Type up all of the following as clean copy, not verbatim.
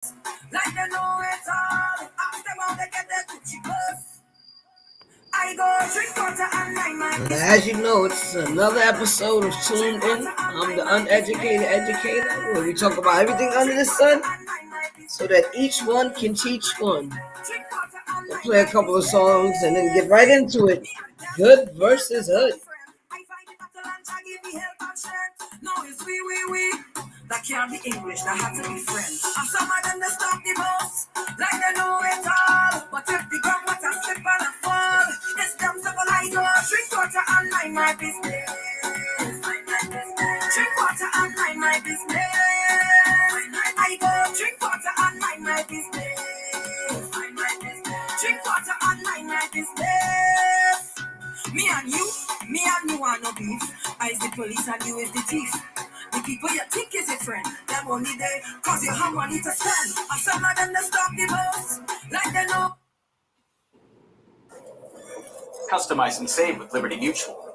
Like they know it all. Ask them how they get their Gucci clothes. I go drink water and mind my business. As you know, it's another episode of Tuned In. I'm the uneducated educator, where we talk about everything under the sun so that each one can teach one. We'll play a couple of songs and then get right into it. Good versus hood. No, it's we. That can't be English, that had to be French. And some of them, they stop the bus, like they know it all. But if the ground water slip and a fall, it's them simple like go drink water and mind my business. Drink water and mind my business. I go drink water and mind my business. Drink water and mind my business. Me and you are no beef. I is the police and you is the thief. The people you think is your friend, them only there cause you have money to spend. And some of them they stop the bus, like they know. Customize and save with Liberty Mutual.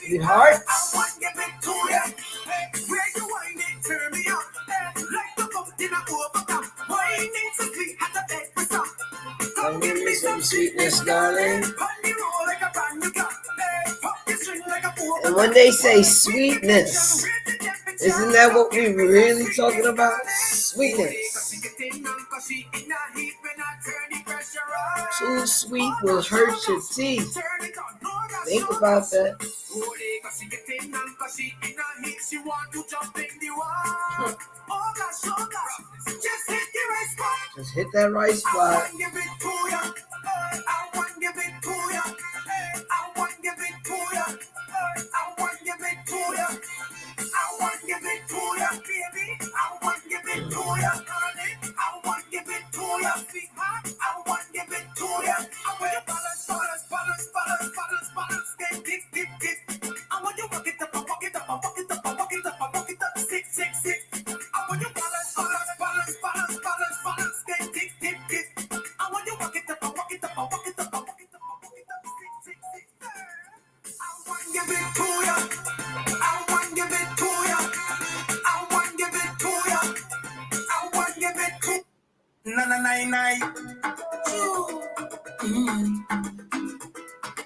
The hearts. Give me some sweetness, darling. And when they say sweetness, isn't that what we're really talking about? Sweetness. Too sweet will hurt your teeth. Think about that. Just hit that right spot.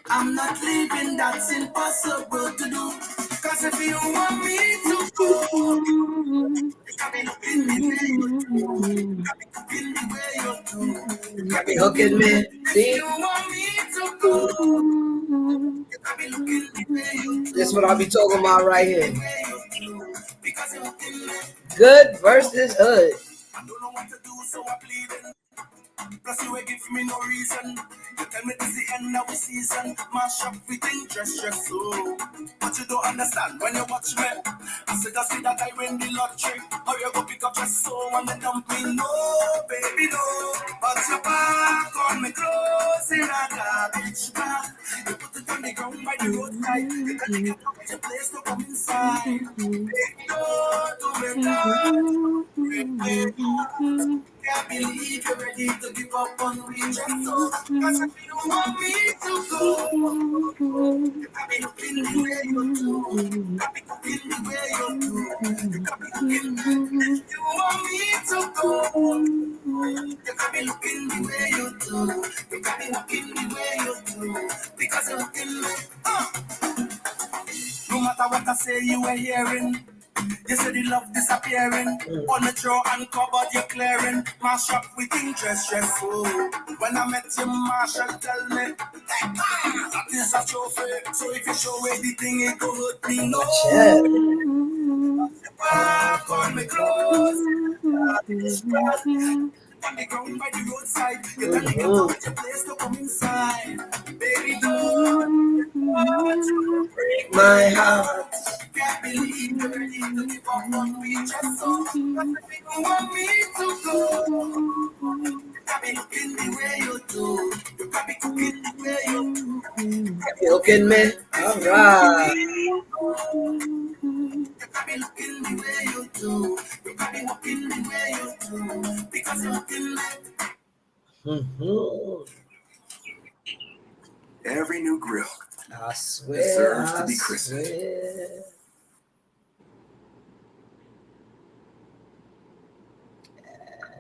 I'm not leaving, that's impossible to do. Cause if you want me to go, you gotta Got me hooking me. See? This is what I'll be talking about right here. Good versus hood. Plus you ain't give me no reason. You tell me this the end of the season. Mash up with interest, just so. But you don't understand when you watch me. I said I see that I win the lottery. Or you go pick up your soul and then dump me. No, baby, no. But your back on me clothes in a garbage bag. You put it on the ground by the roadside. You can take it up at your place to come inside. Baby, no, do it now. Can't believe you're ready to give up on me just so. Cause if you want me to go, you got me looking the way you do. You got me looking the way you do. You got me looking the way you want me to go. You got me looking the way you do. You got me looking the way you do. Because you're looking like, no matter what I say, you were hearing. You said the love disappearing. On the draw and cupboard you're clearing. Mash up with interest, yes, so. When I met you, Marshall tell me, hey, that is a trophy. So if you show anything, it go hurt me, no. Back on me clothes. On the ground by the roadside. You tell me get out of your place to come inside. Baby, don't Break my heart. can't believe you're ready to give up on me just so. But if you want me to go, you got me looking the way you do. You got me cooking the way you do. Got me hooking me. All right. You got me looking the way you do. You got me looking the way you do. Because you're looking like every new grill. I swear, Deserves to I be christened. swear.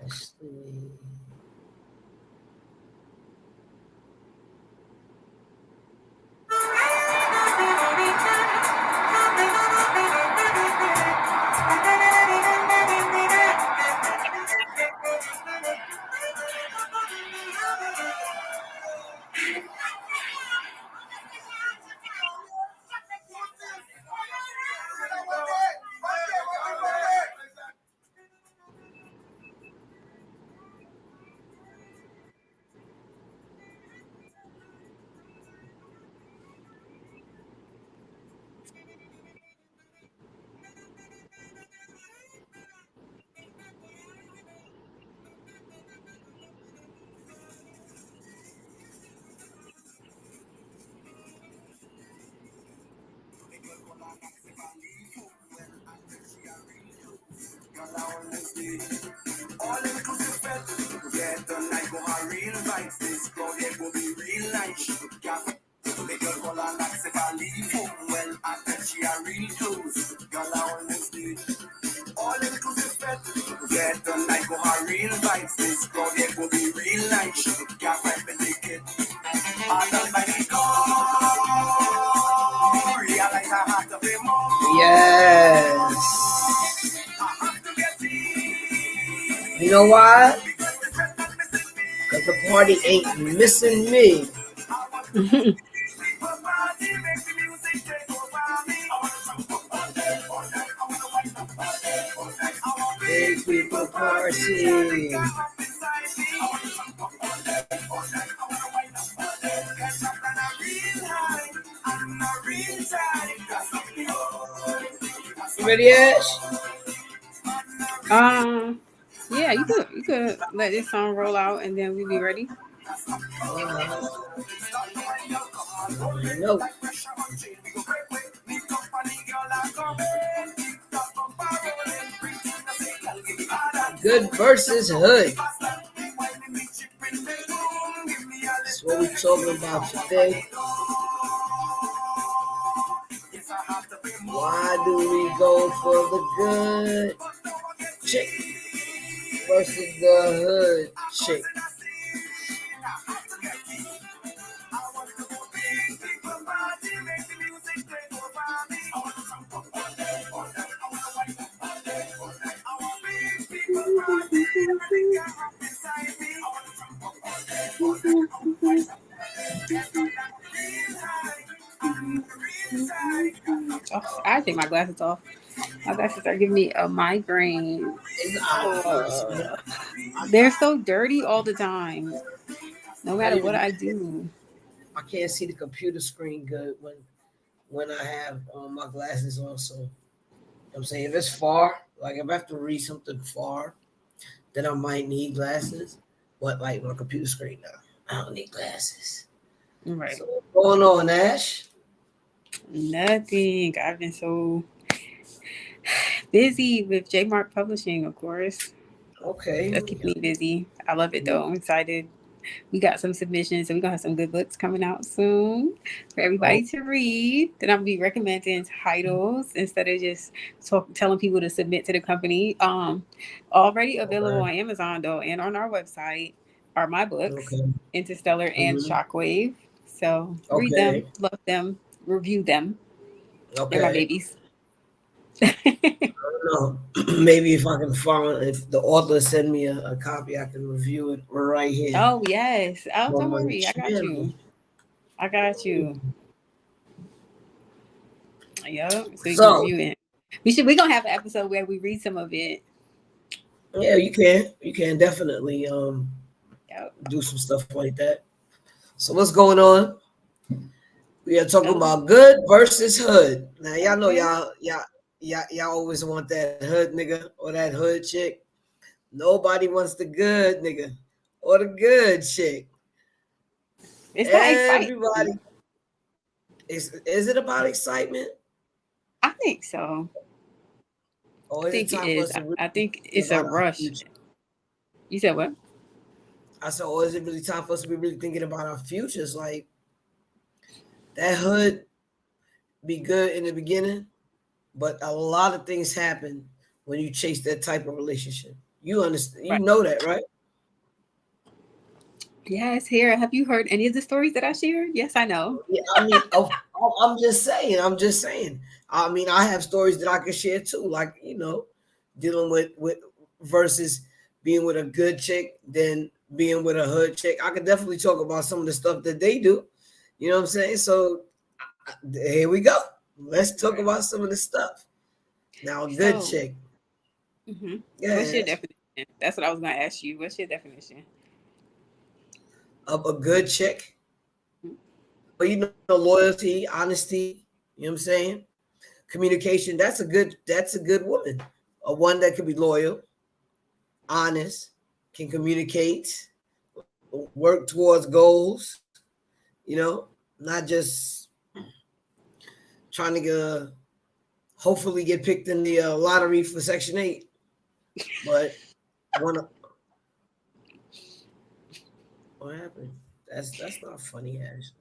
Ashley. All inclusive fed. Get the night go her real vibes. This crowd it will be real nice. The girl call her like say I leave home well. I bet she a real close. Girl I always need. All inclusive fed. Get the night go her real vibes. This crowd it will be real nice. Can't find the ticket. I don't like it. Realize I have to pay more. Yes. You know why? Because the party ain't missing me. Big people party. You ready, Ash? Yeah, you could let this song roll out and then we be ready. No. Good versus hood. That's what we're talking about today. Why do we go for the good chick versus the hood chick? take my glasses off. My glasses are giving me a migraine. They're so dirty all the time. No matter what I do. I can't see the computer screen good when I have my glasses on. So I'm saying if it's far, like if I have to read something far, then I might need glasses. But like my computer screen now, I don't need glasses. Right. So what's going on, Ash? Nothing. I've been so busy with J Mark Publishing, of course. Okay. That's keeping me busy. I love it though. I'm excited. We got some submissions, and we're gonna have some good books coming out soon for everybody to read. Then I'll be recommending titles instead of just telling people to submit to the company. Already available on Amazon though, and on our website are my books, Interstellar and Shockwave. So read them, love them, review them. They're my babies. I don't know. Maybe if I can find, if the author send me a copy, I can review it right here. Oh yes. Oh, on don't my worry. I got you. channel. I got you. Yep. So you can So review it. We're gonna have an episode where we read some of it. yeah, you can definitely Yep. do some stuff like that. So what's going on? We are talking about good versus hood. Now y'all know y'all always want that hood nigga or that hood chick. Nobody wants the good nigga or the good chick. It's not Everybody. exciting. Is it about excitement? I think so. Or I is it think it time for us is. to really I think think it's a about our rush. future? You said what? I said, or is it really time for us to be really thinking about our futures? Like that hood be good in the beginning, but a lot of things happen when you chase that type of relationship. You understand? You Right. know that, right? Yes, here. Have you heard any of the stories that I shared? Yes, I know. Yeah, I mean, I'm just saying. I'm just saying. I mean, I have stories that I can share too, like dealing with versus being with a good chick than being with a hood chick. I could definitely talk about some of the stuff that they do. You know what I'm saying? So here we go. Let's talk about some of the stuff. Now, a good So, chick. what's your Yeah, definition? That's what I was going to ask you. What's your definition? of a good chick. But loyalty, honesty, you know what I'm saying? Communication, that's a good woman. A one that can be loyal, honest, can communicate, work towards goals, not just trying to hopefully get picked in the lottery for Section 8, but want to. What happened? That's not funny, actually.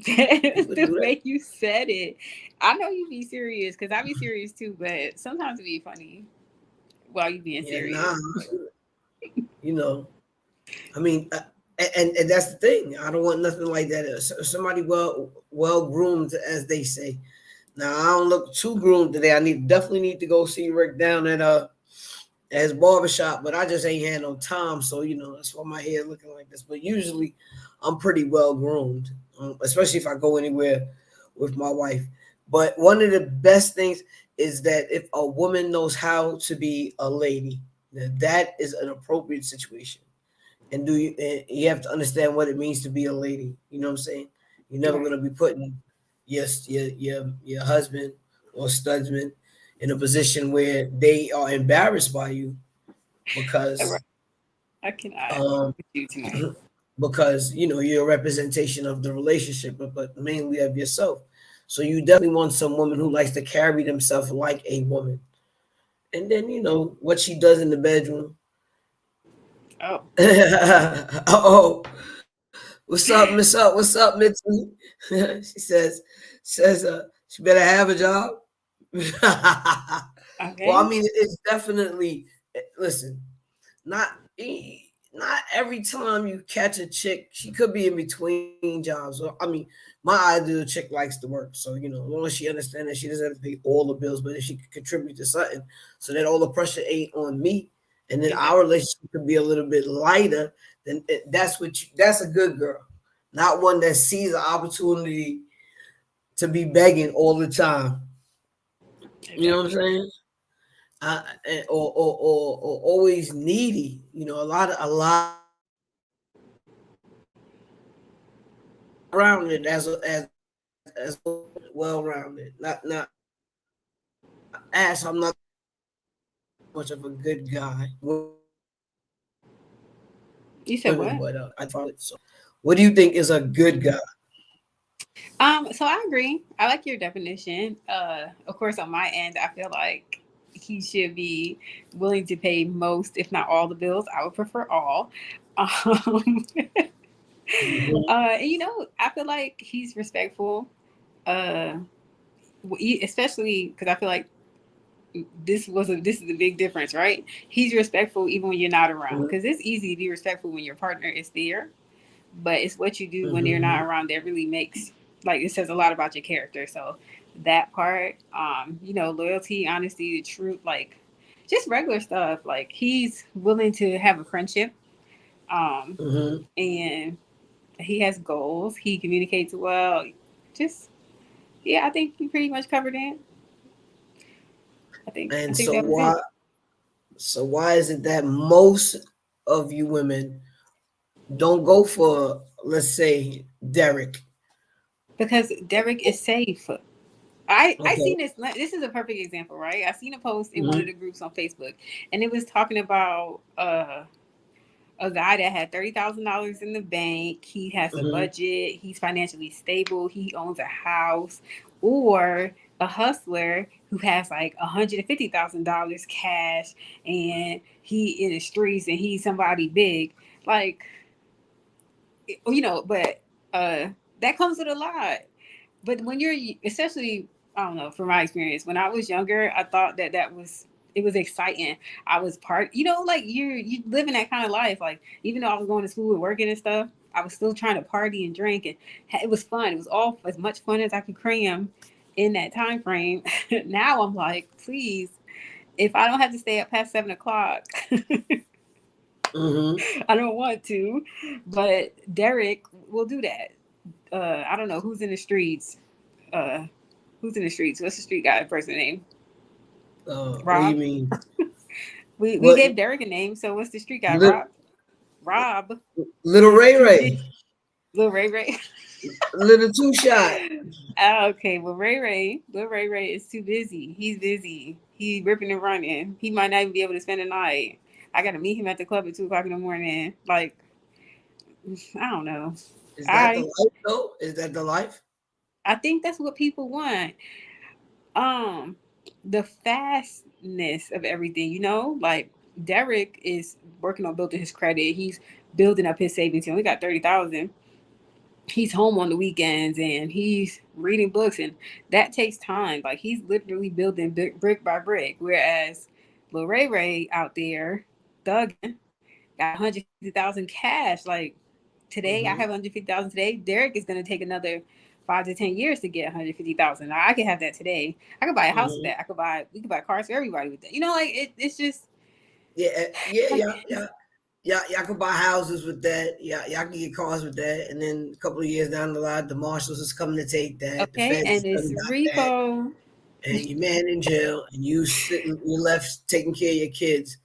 People The do that. way you said it. I know you be serious because I be serious too, but sometimes it be funny while you being Yeah, serious. nah. You know, I mean, and that's the thing. I don't want nothing like that. Somebody well groomed, as they say. Now I don't look too groomed today. I definitely need to go see Rick down at his barbershop, but I just ain't had no time. So that's why my hair looking like this. But usually, I'm pretty well groomed, especially if I go anywhere with my wife. But one of the best things is that if a woman knows how to be a lady, that is an appropriate situation. And you have to understand what it means to be a lady. You know what I'm saying? You're never Right. gonna be putting your husband or studsman in a position where they are embarrassed by you Right. because I cannot um with you tonight. because you're a representation of the relationship, but mainly of yourself. So you definitely want some woman who likes to carry themselves like a woman. And then what she does in the bedroom. Oh. Oh, what's up, Miss Up? What's up, Mitzi? She says she better have a job. Well, I Okay. mean, it's definitely listen, not not every time you catch a chick, she could be in between jobs. I mean, my ideal chick likes to work, so as long as she understands that she doesn't have to pay all the bills, but if she could contribute to something, so that all the pressure ain't on me, and then our Exactly. relationship could be a little bit lighter, then that's a good girl, not one that sees an opportunity to be begging all the time. You know what I'm Exactly. saying? Or always needy. You know, a lot rounded as well rounded. Not ass. I'm not much of a good guy. You said Women, what? but I find it. So, what do you think is a good guy? So I agree. I like your definition. Of course, on my end, I feel like he should be willing to pay most, if not all, the bills. I would prefer all. Um, Mhm, and I feel like he's respectful. Uh, Especially because I feel like this is a big difference, right? He's respectful even when you're not around. mhm, Because it's easy to be respectful when your partner is there, but it's what you do when they're not mhm, around that really makes, like, it says a lot about your character. So that part, loyalty, honesty, the truth, like just regular stuff. Like he's willing to have a friendship, um, mhm. and he has goals. He communicates well. Just yeah, I think you pretty much covered it. I And think so that was it. why is it that most of you women don't go for, let's say, Derek? Because Derek is safe. I Okay. seen this. This is a perfect example, right? I seen a post in one of Mhm, the groups on Facebook, and it was talking about a guy that had $30,000 in the bank. He has a mhm, budget. He's financially stable. He owns a house, or a hustler who has like $150,000 cash, and he in the streets and he's somebody big. Like but uh, that comes with a lot. But when you're, especially, I don't know, from my experience, when I was younger, I thought that was, it was exciting. I was like you living that kind of life. Like even though I was going to school and working and stuff, I was still trying to party and drink, and it was fun. It was all as much fun as I could cram in that time frame. Now I'm like, please, if I don't have to stay up past 7 o'clock, mhm. I don't want to. But Derek will do that. I don't know who's in the streets. Uh, who's in the streets? What's the street guy person name? What do you Rob. mean? We What? gave Derek a name, so what's the street guy? Lit, Rob. Rob little is Ray too big. Ray, Little Ray Ray. little Two Shot. Okay, well Little Ray Ray is too busy. He's busy. He ripping and running. He might not even be able to spend the night. I gotta meet him at the club at 2 o'clock in the morning. Like, I don't know. Is that the I life though? Is that the life? I think that's what people want. Um, the fastness of everything, like Derek is working on building his credit. He's building up his savings. He only got 30,000. He's home on the weekends and he's reading books, and that takes time. Like he's literally building brick by brick. Whereas Lil Ray Ray out there thugging, got 150,000 cash. Like today, I Mhm, have 150,000 today. Derek is going to take another 5 to 10 years to get 150,000. I could have that today. I could buy a house with mhm. that. We could buy cars for everybody with that. Like it's just Yeah, yeah, like yeah, yeah. Yeah, y'all can buy houses with that. Yeah, y'all can get cars with that. And then a couple of years down the line, the marshals is coming to take that. The okay, feds is and it's coming got that. repo. And your man in jail, and you sitting, you left taking care of your kids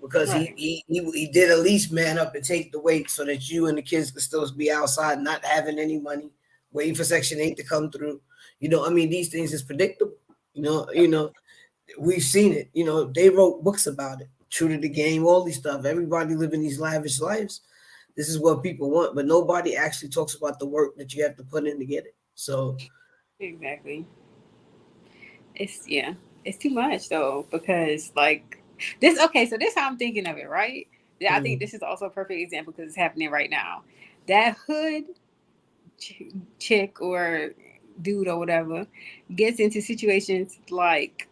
because he Right. he, he he did at least man up and take the weight so that you and the kids could still be outside, not having any money, waiting for Section 8 to come through. I mean, these things is predictable. We've seen it. They wrote books about it. True to the game, all these stuff. Everybody living these lavish lives. This is what people want, but nobody actually talks about the work that you have to put in to get it. So, Exactly. It's yeah. It's too much though because like this. Okay, so this is how I'm thinking of it, right? Yeah, I think mm, this is also a perfect example because it's happening right now. That hood chick or dude or whatever gets into situations like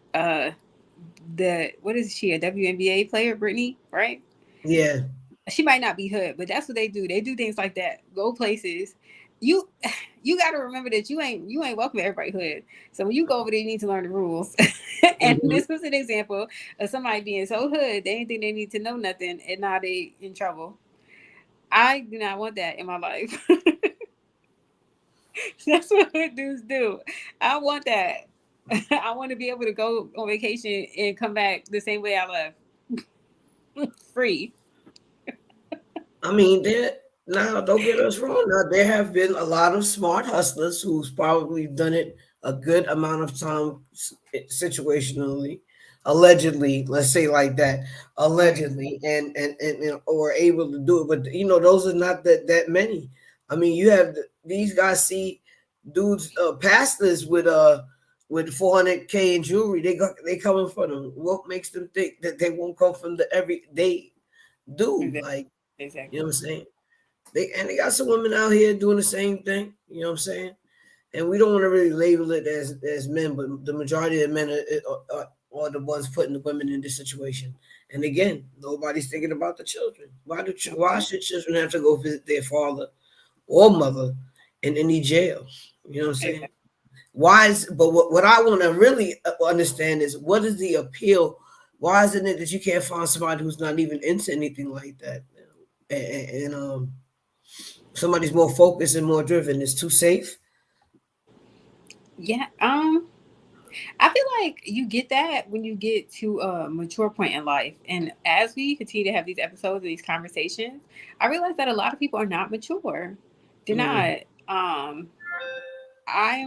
the what is she, a WNBA player, Brittany, right? yeah. She might not be hood, but that's what they do. They do things like that. Go places. You you got to remember that you ain't welcome to everybody hood. So when you go over there, you need to learn the rules. And Hmm. this was an example of somebody being so hood they didn't think they need to know nothing, and now they in trouble. I do not want that in my life. That's what hood dudes do. I want that. I want to be able to go on vacation and come back the same way I left, free. I mean, there now don't get us wrong. Now there have been a lot of smart hustlers who's probably done it a good amount of time situationally, allegedly. Let's say like that, Right. allegedly, and or able to do it. But those are not that many. I mean, you have these guys see dudes, pastors with 400K in jewelry. They coming for them. What makes them think that they won't come from the everyday dude? Exactly. Like, you know Exactly. what I'm saying? They got some women out here doing the same thing. You know what I'm saying? And we don't want to really label it as men, but the majority of men are the ones putting the women in this situation. And again, nobody's thinking about the children. Why Okay. should children have to go visit their father or mother in any jail? You know what I'm saying? Exactly. Why is but what I want to really understand is what is the appeal? Why isn't it that you can't find somebody who's not even into anything like that? And somebody's more focused and more driven. It's too safe. Yeah. I feel like you get that when you get to a mature point in life. And as we continue to have these episodes, these conversations, I realize that a lot of people are not mature. They're Mm. not. I'm I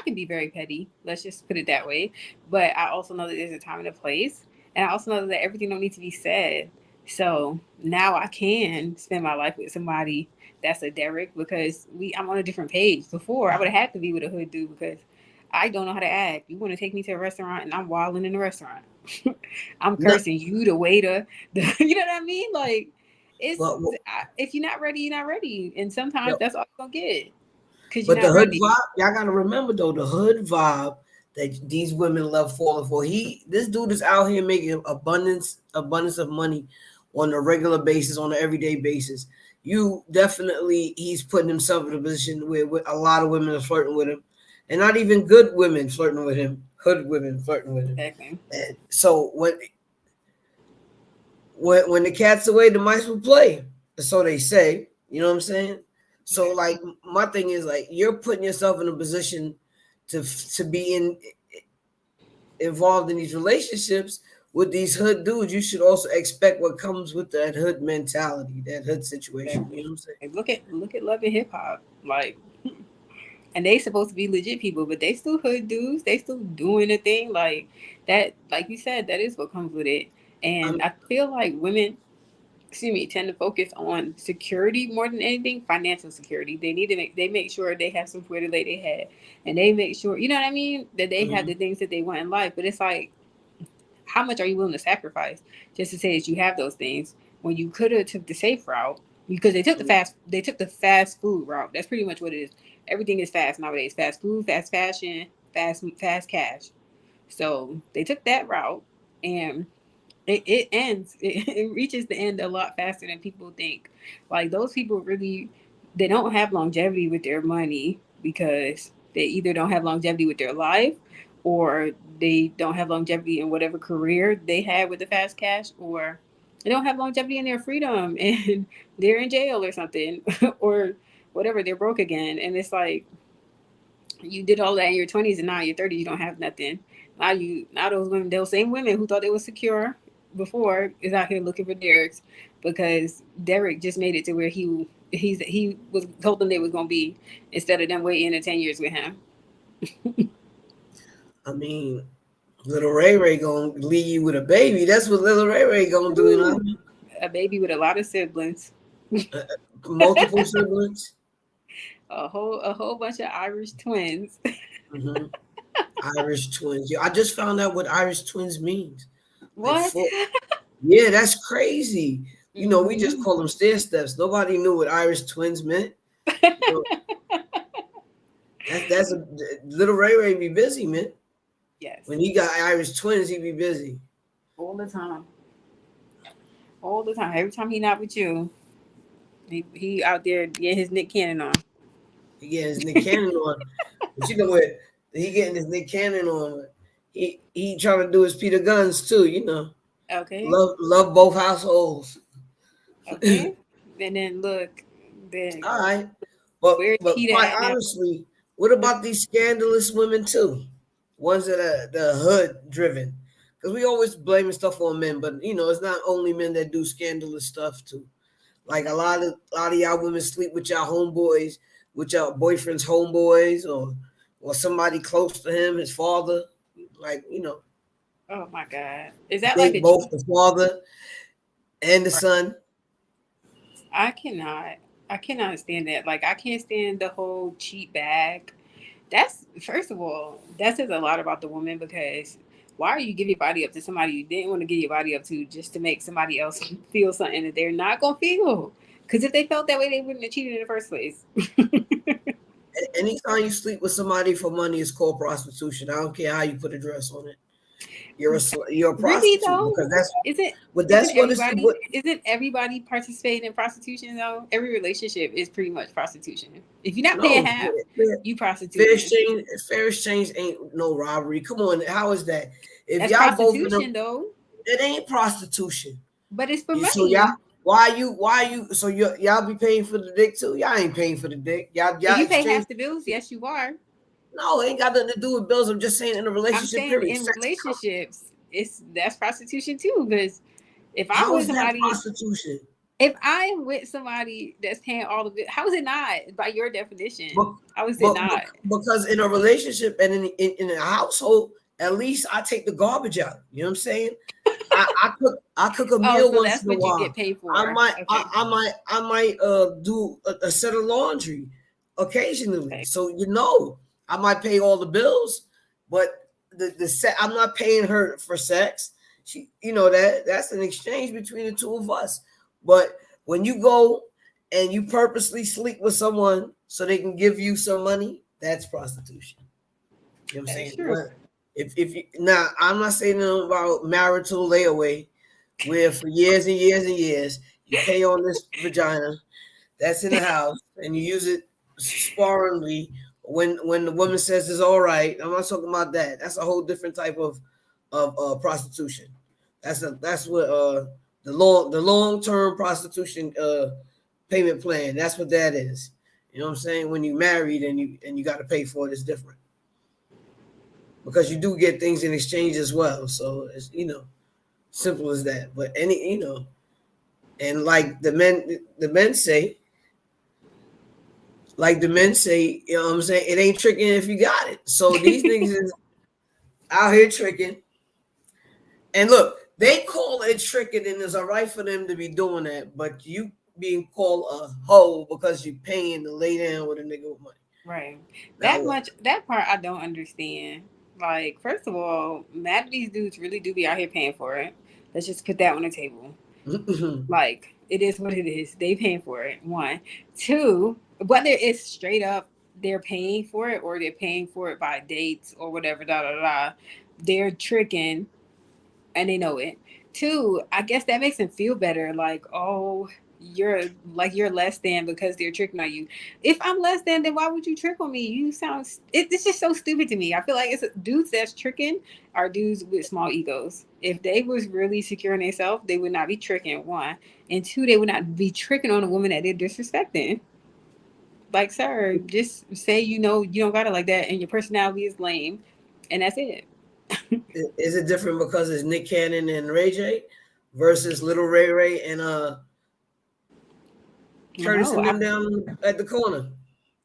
can be very petty. Let's just put it that way. But I also know that there's a time and a place, and I also know that everything don't need to be said. So now I can spend my life with somebody that's a Derek because I'm on a different page. Before I would have had to be with a hood dude because I don't know how to act. You want to take me to a restaurant and I'm wilding in the restaurant. I'm No, cursing you, the waiter. You know what I mean? Like it's but if you're not ready, you're not ready, and sometimes no, that's all you're gonna get because you're but the not hood ready. vibe, y'all gotta remember though, the hood vibe that these women love falling for. This dude is out here making abundance of money on a regular basis, on an everyday basis. You definitely, he's putting himself in a position where a lot of women are flirting with him, and not even good women flirting with him, hood women flirting with him. Exactly. And so when the cat's away, the mice will play. So they say. You know what I'm saying? So Okay. like my thing is like you're putting yourself in a position to be involved in these relationships with these hood dudes. You should also expect what comes with that hood mentality, that hood situation. You Exactly. know what I'm saying? Like, look at Love and Hip Hop. Like, and they supposed to be legit people, but they still hood dudes. They still doing the thing like that. Like you said, that is what comes with it. And I'm I feel like women, excuse me, tend to focus on security more than anything, financial security. They make sure they have somewhere to lay their head, and they make sure, you know what I mean, that they have the mhm. things that they want in life. But it's like, how much are you willing to sacrifice just to say that you have those things when you could have took the safe route because they took the fast food route. That's pretty much what it is. Everything is fast nowadays. Fast food, fast fashion, fast cash. So they took that route and it ends it reaches the end a lot faster than people think. Like those people really, they don't have longevity with their money because they either don't have longevity with their life or they don't have longevity in whatever career they had with the fast cash, or they don't have longevity in their freedom and they're in jail or something or whatever, they're broke again. And it's like you did all that in your 20s and now in your 30s you don't have nothing. Now those women, those same women who thought they were secure before is out here looking for Derek's because Derek just made it to where he was told them they was gonna be, instead of them waiting in 10 years with him. I mean, little Ray Ray gonna leave you with a baby. That's what little Ray Ray gonna do. You know what I Ooh, mean? a baby with a lot of siblings, Multiple siblings. a whole bunch of Irish twins. Hmm. Irish twins. Yeah, I just found out what Irish twins means. Like What? four. Yeah, that's crazy. We just Hmm. call them stair steps. Nobody knew what Irish twins meant. You know, that's a little Ray Ray be busy, man. Yes, When he got Irish twins, he be busy. all the time, all the time. Every time he not with you, he out there getting his Nick Cannon on. He getting his Nick Cannon on, but you know what? He getting his Nick Cannon on. He trying to do his Peter Guns too. Okay. Love both households. Okay. And then look, then All right, but where's but Peter quite at now? honestly, What about these scandalous women too? Ones that are the hood driven. Because we always blaming stuff on men, but it's not only men that do scandalous stuff too. Like a lot of y'all women sleep with y'all homeboys, with y'all boyfriend's homeboys, or somebody close to him, his father. Like Oh my God. Is that like date a both cheat? the father and the son. I cannot. I cannot stand that. Like I can't stand the whole cheat bag. That's first of all, that says a lot about the woman because why are you giving your body up to somebody you didn't want to give your body up to just to make somebody else feel something that they're not gonna feel? Because if they felt that way, they wouldn't have cheated in the first place. Anytime you sleep with somebody for money is called prostitution. I don't care how you put a dress on it. You're a Really prostitute though, because that's isn't but isn't that's what it's everybody what isn't everybody participating in prostitution though? Every relationship is pretty much prostitution. If you're not paying no half, you fair prostituting. exchange. Fair exchange ain't no robbery. Come on, how is that? If That's y'all both in a, prostitution though, it ain't prostitution. but it's for So y'all, money. why you so y'all be paying for the dick too? Y'all ain't paying for the dick. If Y'all you pay exchange. half the bills, yes, you are. No, it ain't got nothing to do with bills. I'm just saying in a I'm relationship saying period. in relationships, it's that's prostitution too. Because if I'm How with is that somebody, prostitution? if I'm with somebody that's paying all of it, how is it not? By your definition, But, how is it but not? because in a relationship and in a household, at least I take the garbage out. You know what I'm saying? I cook a Oh, meal so once that's in a what you get while. paid I for. might I, Okay. I might I might do a set of laundry occasionally. Okay. So I might pay all the bills, but the set I'm not paying her for sex. She that's an exchange between the two of us. But when you go and you purposely sleep with someone so they can give you some money, that's prostitution. You know what I'm That's saying? true. But if you now, I'm not saying nothing about marital layaway, where for years and years and years you pay on this vagina that's in the house and you use it sparingly when the woman says it's all right. I'm not talking about that. That's a whole different type of prostitution. That's what the long term prostitution payment plan. That's what that is. You know what I'm saying? When you married and you got to pay for it, it's different because you do get things in exchange as well. So it's simple as that. But and like the men say, you know what I'm saying, it ain't tricking if you got it. So these niggas is out here tricking. And look, they call it tricking, and it's all right for them to be doing that. But you being called a hoe because you paying to lay down with a nigga with money. Right. Now That what? much, that part I don't understand. Like, first of all, mad these dudes really do be out here paying for it. Let's just put that on the table. Like, it is what it is. They paying for it. One. Two, whether it's straight up they're paying for it or they're paying for it by dates or whatever, da da da, they're tricking and they know it. Two, I guess that makes them feel better. Like, oh, you're less than because they're tricking on you. If I'm less than, then why would you trick on me? You sound it's just so stupid to me. I feel like it's dudes that's tricking are dudes with small egos. If they was really secure in themselves, they would not be tricking. One and two, they would not be tricking on a woman that they're disrespecting. Like, sir, just say you don't got it like that, and your personality is lame, and that's it. Is it different because it's Nick Cannon and Ray J versus Little Ray Ray and Curtis No, and them down at the corner?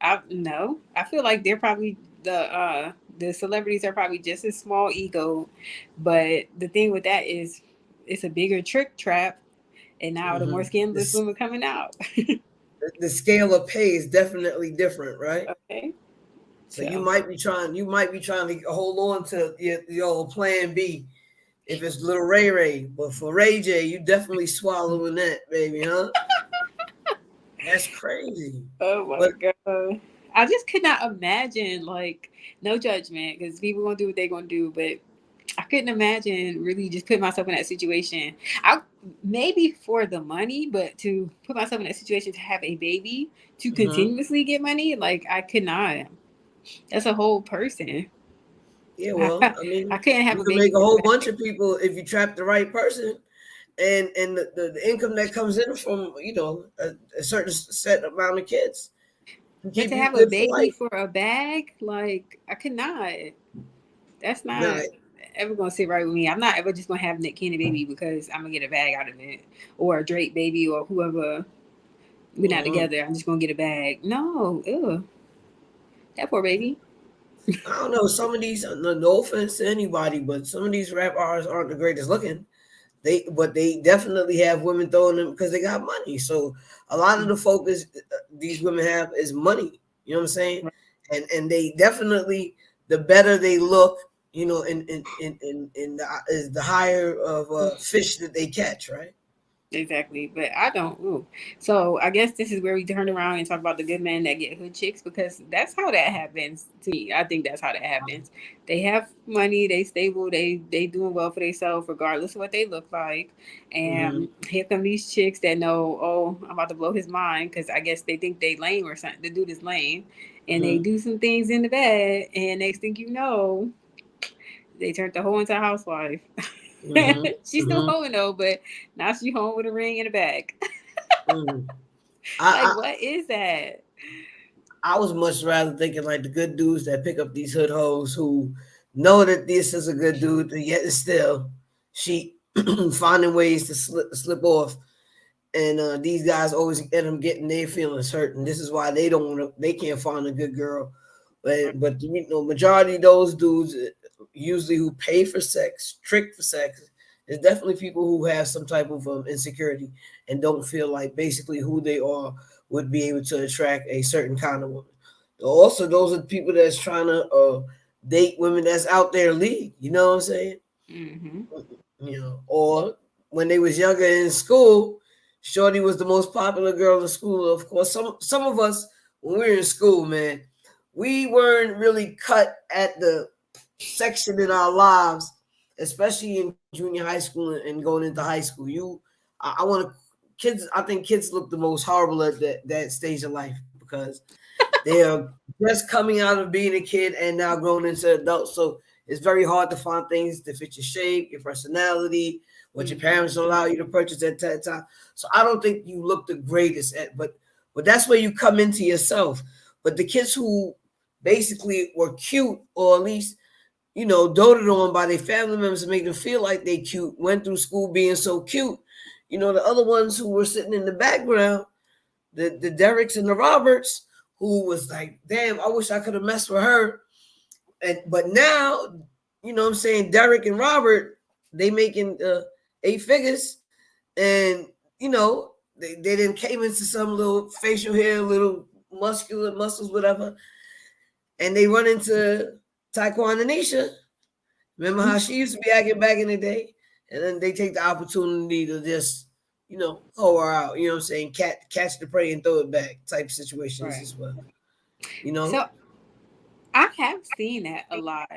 I no. I feel like they're probably the celebrities are probably just as small ego, but the thing with that is it's a bigger trick trap, and now the more scandalous This women coming out. the scale of pay is definitely different, right? Okay, So you so might be trying to hold on to your plan B if it's Little Ray Ray, but for Ray J, you definitely swallowing that, baby, huh? That's crazy. oh my But god, I just could not imagine like no judgment because people gonna do what they gonna do, but I couldn't imagine really just putting myself in that situation. I maybe for the money, but to put myself in that situation to have a baby to mhm. continuously get money, like I could not. That's a whole person. Yeah, well, I I mean, couldn't have you a can baby make a just whole to have a bunch baby. of people if you trap the right person, and the income that comes in from a certain set amount of kids. But keep to you have a good for baby life. for a bag, like I could not. That's Nah, not ever gonna sit right with me. I'm not ever just gonna have Nick Cannon baby because I'm gonna get a bag out of it, or a Drake baby, or whoever. We're not mm-mm. together. I'm just gonna get a bag. No, ew, that poor baby. I don't know. Some of these, no offense to anybody, but some of these rap artists aren't the greatest looking. But they definitely have women throwing them because they got money. So a lot of the focus these women have is money. You know what I'm saying? And they definitely, the better they look, in the, is the higher of fish that they catch, right? Exactly, but I don't. Ooh. So I guess this is where we turn around and talk about the good men that get hood chicks because that's how that happens to me. I think that's how that happens. They have money, they stable, they doing well for themselves regardless of what they look like. Mm-hmm. And here come these chicks that know, oh, I'm about to blow his mind because I guess they think they lame or something. The dude is lame, and they Mm-hmm. do some things in the bed, and next thing you know, they turned the hoe into a housewife. Mm-hmm. She's still Mm-hmm. hoeing though, but now she home with a ring and a bag. Mm-hmm. Like, I, what is that? I was much rather thinking like the good dudes that pick up these hood hoes who know that this is a good dude, and yet still she finding ways to slip off. And these guys always end up getting their feelings hurt, and this is why they don't want to. They can't find a good girl. But majority of those dudes, usually who pay for sex, trick for sex, is definitely people who have some type of insecurity and don't feel like basically who they are would be able to attract a certain kind of woman. Also, those are people that's trying to date women that's out there league. You know what I'm saying? Mm-hmm. Or when they was younger in school, Shorty was the most popular girl in school. Of course, some of us when we were in school, man, we weren't really cut at the section in our lives, especially in junior high school and going into high school. I want to kids. I think kids look the most horrible at that stage of life because they are just coming out of being a kid and now grown into adults. So it's very hard to find things to fit your shape, your personality, what your Mm-hmm. parents don't allow you to purchase at that time. So I don't think you look the greatest but that's where you come into yourself. But the kids who basically were cute or at least doted on by their family members to make them feel like they cute, went through school being so cute. The other ones who were sitting in the background, the Derricks and the Roberts, who was like, damn, I wish I could have messed with her. But now, what I'm saying, Derek and Robert, they making 8 figures, and they then came into some little facial hair, little muscular muscles, whatever, and they run into Taekwon and Anisha. Remember how she used to be acting back in the day? And then they take the opportunity to just, hoe her out. You know what I'm saying? Catch the prey and throw it back type situations Right. as well. You know? So I have seen that a lot.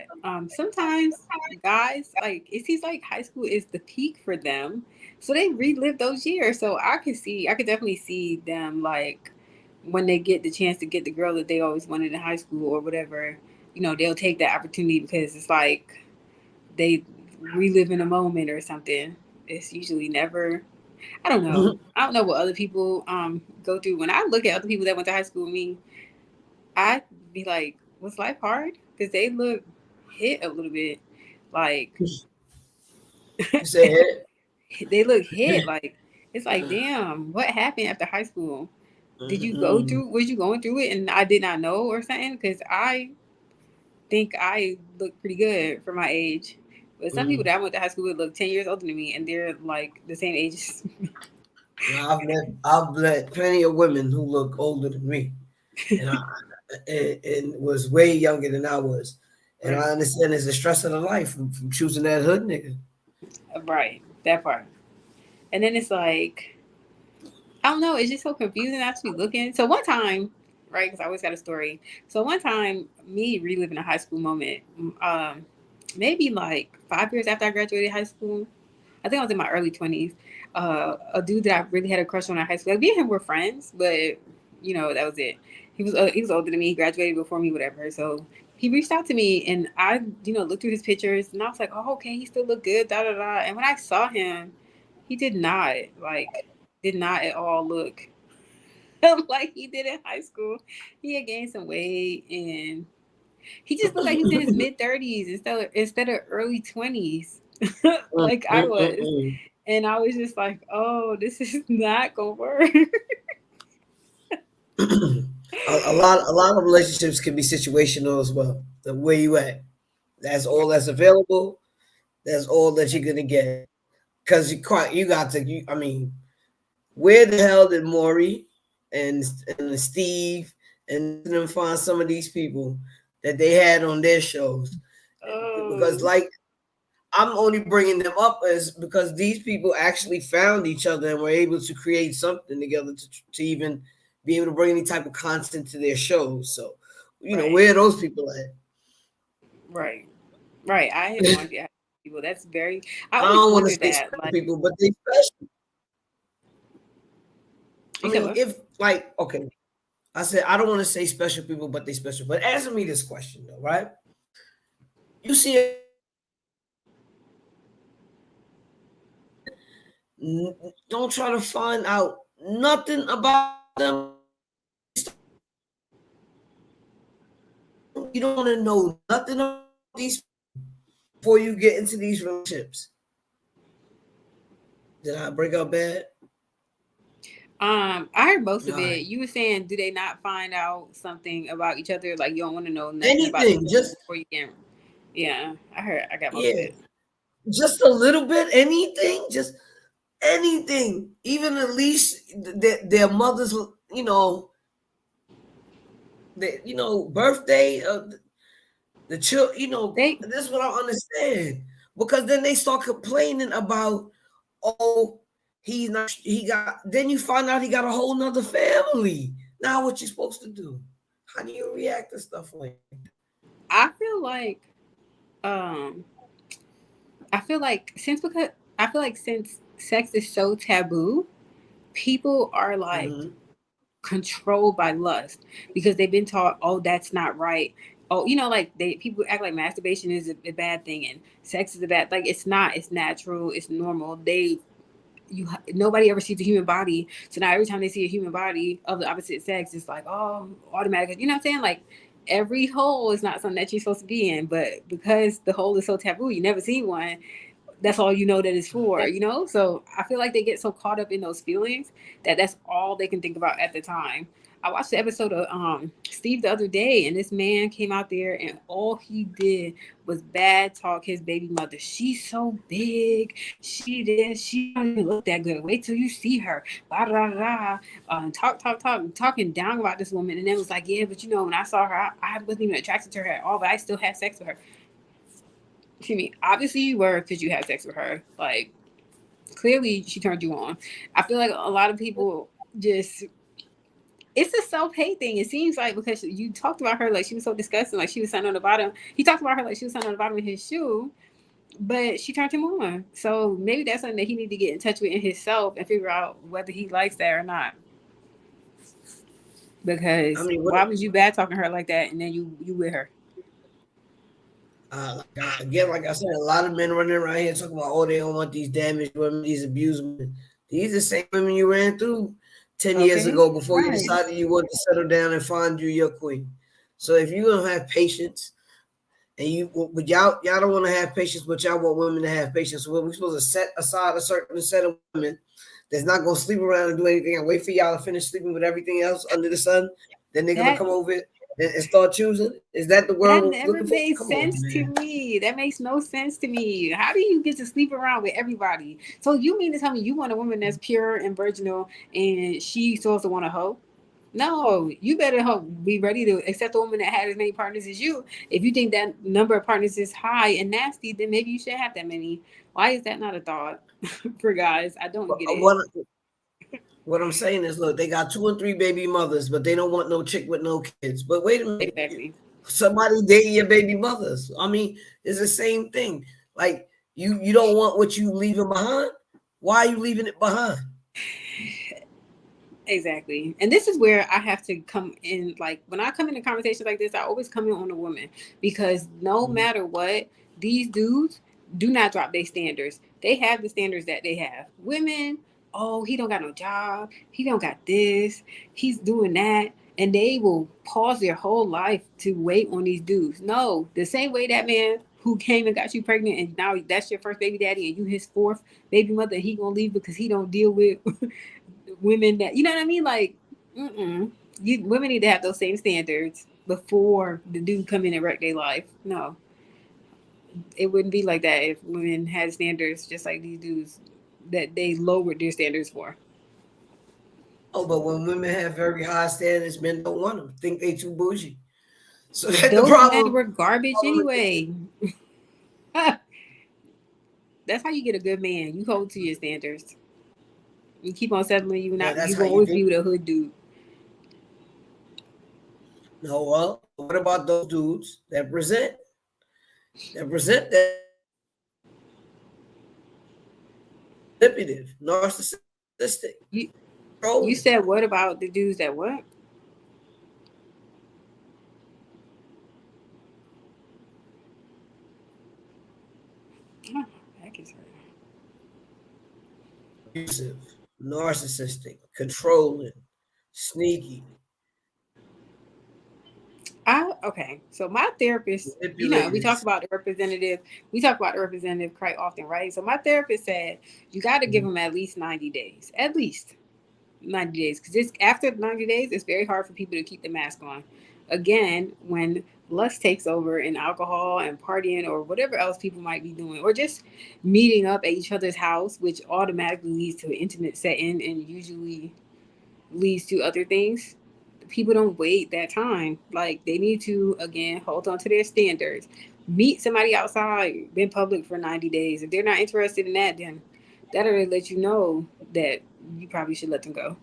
Sometimes guys like it seems like high school is the peak for them, so they relive those years. So I could definitely see them like when they get the chance to get the girl that they always wanted in high school or whatever. They'll take that opportunity because it's like they relive in a moment or something. It's usually never. I don't know. I don't know what other people go through. When I look at other people that went to high school with me, I'd be like, was life hard? Because they look hit a little bit. Like, You said, they look hit. Like, it's like, damn, what happened after high school? Did you go mm-mm, through, was you going through it and I did not know or something? Because I think I look pretty good for my age. But some people mm. that I went to high school with look 10 years older than me and they're like the same age as me. I've met plenty of women who look older than me, and and was way younger than I was. And Right. I understand it's the stress of the life from choosing that hood nigga. Right. That part. And then it's like, I don't know. It's just so confusing actually looking. So one time, right? Because I always got a story. So one time, me reliving a high school moment. Maybe like 5 years after I graduated high school. I think I was in my early 20s. A dude that I really had a crush on in high school. Like me and him were friends, but that was it. He was older than me. He graduated before me, whatever. So he reached out to me, and I looked through his pictures, and I was like, oh, okay, he still looked good, da da da. And when I saw him, he did not at all look like he did in high school. He had gained some weight and he just looked like he was in his mid-30s instead of early 20s, like I was. And I was just like, oh, this is not gonna work. A lot of relationships can be situational as well. The where you at, that's all that's available. That's all that you're gonna get. Because you got to. I mean, where the hell did Maury and Steve and them find some of these people that they had on their shows? Because Oh, like I'm only bringing them up as because these people actually found each other and were able to create something together to even be able to bring any type of content to their shows. So, right, where are those people at? right, right. I have no idea how people. That's very. I I always don't want to wondered say that. special Like, people, but they special. I you said mean, what? if like okay, I said I don't want to say special people, but they special. But answer me this question though, right? You see, don't try to find out nothing about them. You don't want to know nothing about these before you get into these relationships. Did I break up bad? I heard most All of it. right. You were saying, do they not find out something about each other? Like you don't want to know nothing about this Anything, person just before you can. Yeah, I heard. I got most of yeah, it. just a little bit. Anything, just anything. Even at least their mother's, birthday. The child, They this is what I understand because then they start complaining about, oh, he's not. He got. Then you find out he got a whole nother family. Now what you supposed to do? How do you react to stuff like that? I feel like um I feel like since sex is so taboo, people are like Mm-hmm. controlled by lust because they've been taught, oh, that's not right. Oh, like people act like masturbation is a bad thing and sex is a bad, like it's not. It's natural. It's normal. Nobody ever sees the human body, so now every time they see a human body of the opposite sex, it's like, oh, automatically. You know what I'm saying? Like every hole is not something that you're supposed to be in, but because the hole is so taboo, you never see one, that's all you know that it's for. So I feel like they get so caught up in those feelings that that's all they can think about at the time. I watched the episode of Steve the other day, and this man came out there, and all he did was bad talk his baby mother. She's so big. She this. She don't even look that good. Wait till you see her. Blah blah blah. Talking down about this woman, and then was like, yeah, but when I saw her, I wasn't even attracted to her at all, but I still had sex with her. Excuse me. Obviously, you were because you had sex with her. Like clearly, she turned you on. I feel like a lot of people just it's a self hate thing. It seems like because you talked about her like she was so disgusting, like she was sitting on the bottom. He talked about her like she was sitting on the bottom of his shoe, but she turned him on. So maybe that's something that he need to get in touch with in himself and figure out whether he likes that or not. I Because mean, what? why was you bad talking her like that and then you with her? Like I said, a lot of men running around here talking about, oh, they don't want these damaged women, these abused women. These are the same women you ran through 10 years Okay, ago before you right. decided you wanted to settle down and find you your queen. So if you don't have patience, but y'all don't want to have patience, but y'all want women to have patience. So we're supposed to set aside a certain set of women that's not gonna sleep around and do anything and wait for y'all to finish sleeping with everything else under the sun. Then they're gonna That come over and start choosing. Is that the That world we're never looking for? made Come on, sense to man. me. That makes no sense to me. How do you get to sleep around with everybody? So you mean to tell me you want a woman that's pure and virginal and she supposed to want a hoe? No, you better be ready to accept a woman that has as many partners as you. If you think that number of partners is high and nasty, then maybe you should have that many. Why is that not a thought for guys? I don't get it. What I'm saying is, look, they got 2 and 3 baby mothers, but they don't want no chick with no kids. But wait a minute, Exactly. somebody dating your baby mothers. I mean, it's the same thing. Like you don't want what you leaving behind. Why are you leaving it behind? Exactly. And this is where I have to come in. Like when I come into conversations like this, I always come in on a woman because no matter what, these dudes do not drop their standards. They have the standards that they have. Women, oh, he don't got no job, he don't got this, he's doing that, and they will pause their whole life to wait on these dudes. No, the same way that man who came and got you pregnant and now that's your first baby daddy and you his fourth baby mother and he gonna leave because he don't deal with women that you know what I mean? Like, women need to have those same standards before the dude come in and wreck their life. No, it wouldn't be like that if women had standards just like these dudes that they lowered their standards for. Oh, but when women have very high standards, men don't want them. Think they too bougie. So that's the Those men problem. were garbage anyway. That's how you get a good man. You hold to your standards. You keep on settling. You Yeah, not. that's You how gonna you always do. be with a hood dude. No, well, what about those dudes that present that manipulative, narcissistic, You controlling? you said what about the dudes that what? Oh, back is hurting. Abusive, narcissistic, controlling, sneaky, Okay. So my therapist, we talk manipulators. about the representative. We talk about the representative quite often, right? So my therapist said you got to give Mhm. them at least 90 days, at least 90 days, because after 90 days, it's very hard for people to keep the mask on. Again, when lust takes over and alcohol and partying or whatever else people might be doing, or just meeting up at each other's house, which automatically leads to an intimate setting and usually leads to other things. People don't wait that time. Like they need to again hold on to their standards. Meet somebody outside, been public for 90 days. If they're not interested in that, then that'll let you know that you probably should let them go.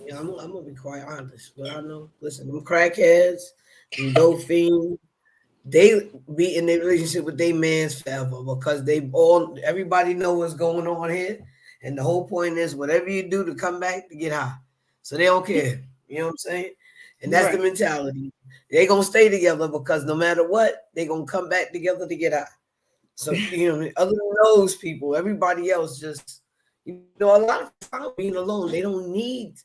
Yeah, I'm gonna be quite honest. What I know, listen, them crackheads, them dope fiends, they be in their relationship with their mans forever because everybody know what's going on here, and the whole point is whatever you do to come back to get high, so they don't care. You know what I'm saying? And that's the Right. mentality. They gonna stay together because no matter what, they gonna come back together to get high. So other than those people, everybody else just a lot of people found being alone. They don't need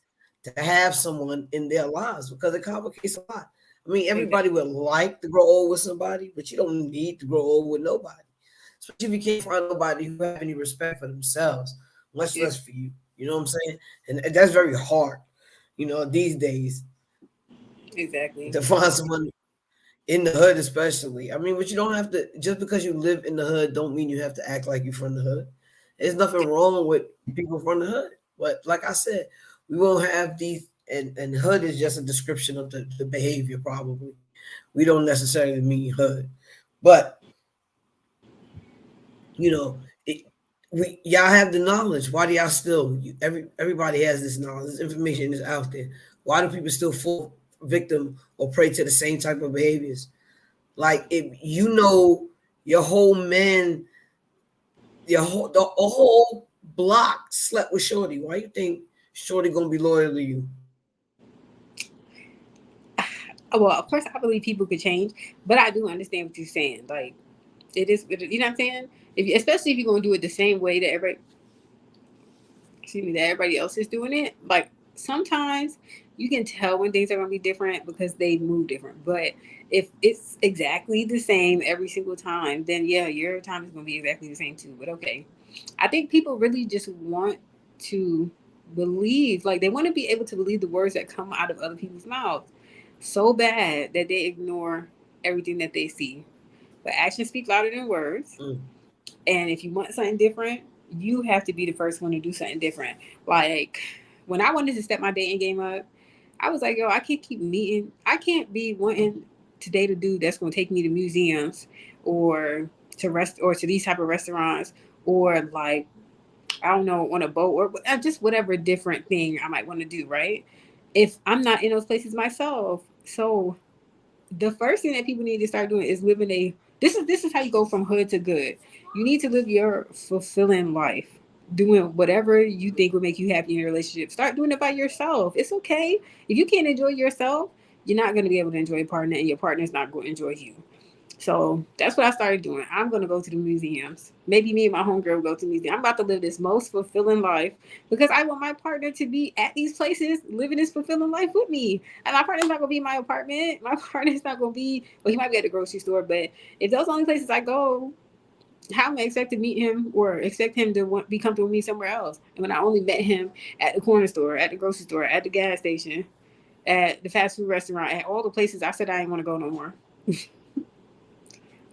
to have someone in their lives because it complicates a lot. I mean, everybody Exactly. would like to grow old with somebody, but you don't need to grow old with nobody. Especially if you can't find nobody who have any respect for themselves, much Yeah, less for you. You know what I'm saying? And that's very hard, these days exactly. to find someone in the hood, especially. I mean, but you don't have to just because you live in the hood, don't mean you have to act like you're from the hood. There's nothing wrong with people from the hood, but like I said, we won't have these. And hood is just a description of the behavior. Probably we don't necessarily mean hood, but you know, it, y'all have the knowledge. Why do y'all still? Everybody has this knowledge. This information is out there. Why do people still fall victim or prey to the same type of behaviors? Like if your whole man, the whole block slept with Shorty, why you think Shorty gonna be loyal to you? Well, of course, I believe people could change, but I do understand what you're saying. Like, it is, you know what I'm saying? Especially if you're gonna do it the same way that everybody else is doing it. Like sometimes you can tell when things are gonna be different because they move different. But if it's exactly the same every single time, then yeah, your time is gonna be exactly the same too. But okay, I think people really just want to believe, like they want to be able to believe the words that come out of other people's mouths so bad that they ignore everything that they see. But actions speak louder than words. Mm. And if you want something different, you have to be the first one to do something different. Like when I wanted to step my dating game up, I was like, yo, I can't keep meeting. I can't be wanting to date a dude that's going to take me to museums or to these type of restaurants or like I don't know on a boat or just whatever different thing I might want to do. Right? If I'm not in those places myself, so the first thing that people need to start doing is living a this is how you go from hood to good. You need to live your fulfilling life. Doing whatever you think will make you happy in your relationship. Start doing it by yourself. It's okay. If you can't enjoy yourself, you're not going to be able to enjoy a partner and your partner's not going to enjoy you. So that's what I started doing. I'm going to go to the museums. Maybe me and my homegirl will go to the museum. I'm about to live this most fulfilling life because I want my partner to be at these places, living this fulfilling life with me. And my partner's not going to be in my apartment. My partner's not going to be, well, he might be at the grocery store, but if those are the only places I go, how am I expect to meet him or expect him to be comfortable with me somewhere else? And when I only met him at the corner store, at the grocery store, at the gas station, at the fast food restaurant, at all the places I said I didn't want to go no more.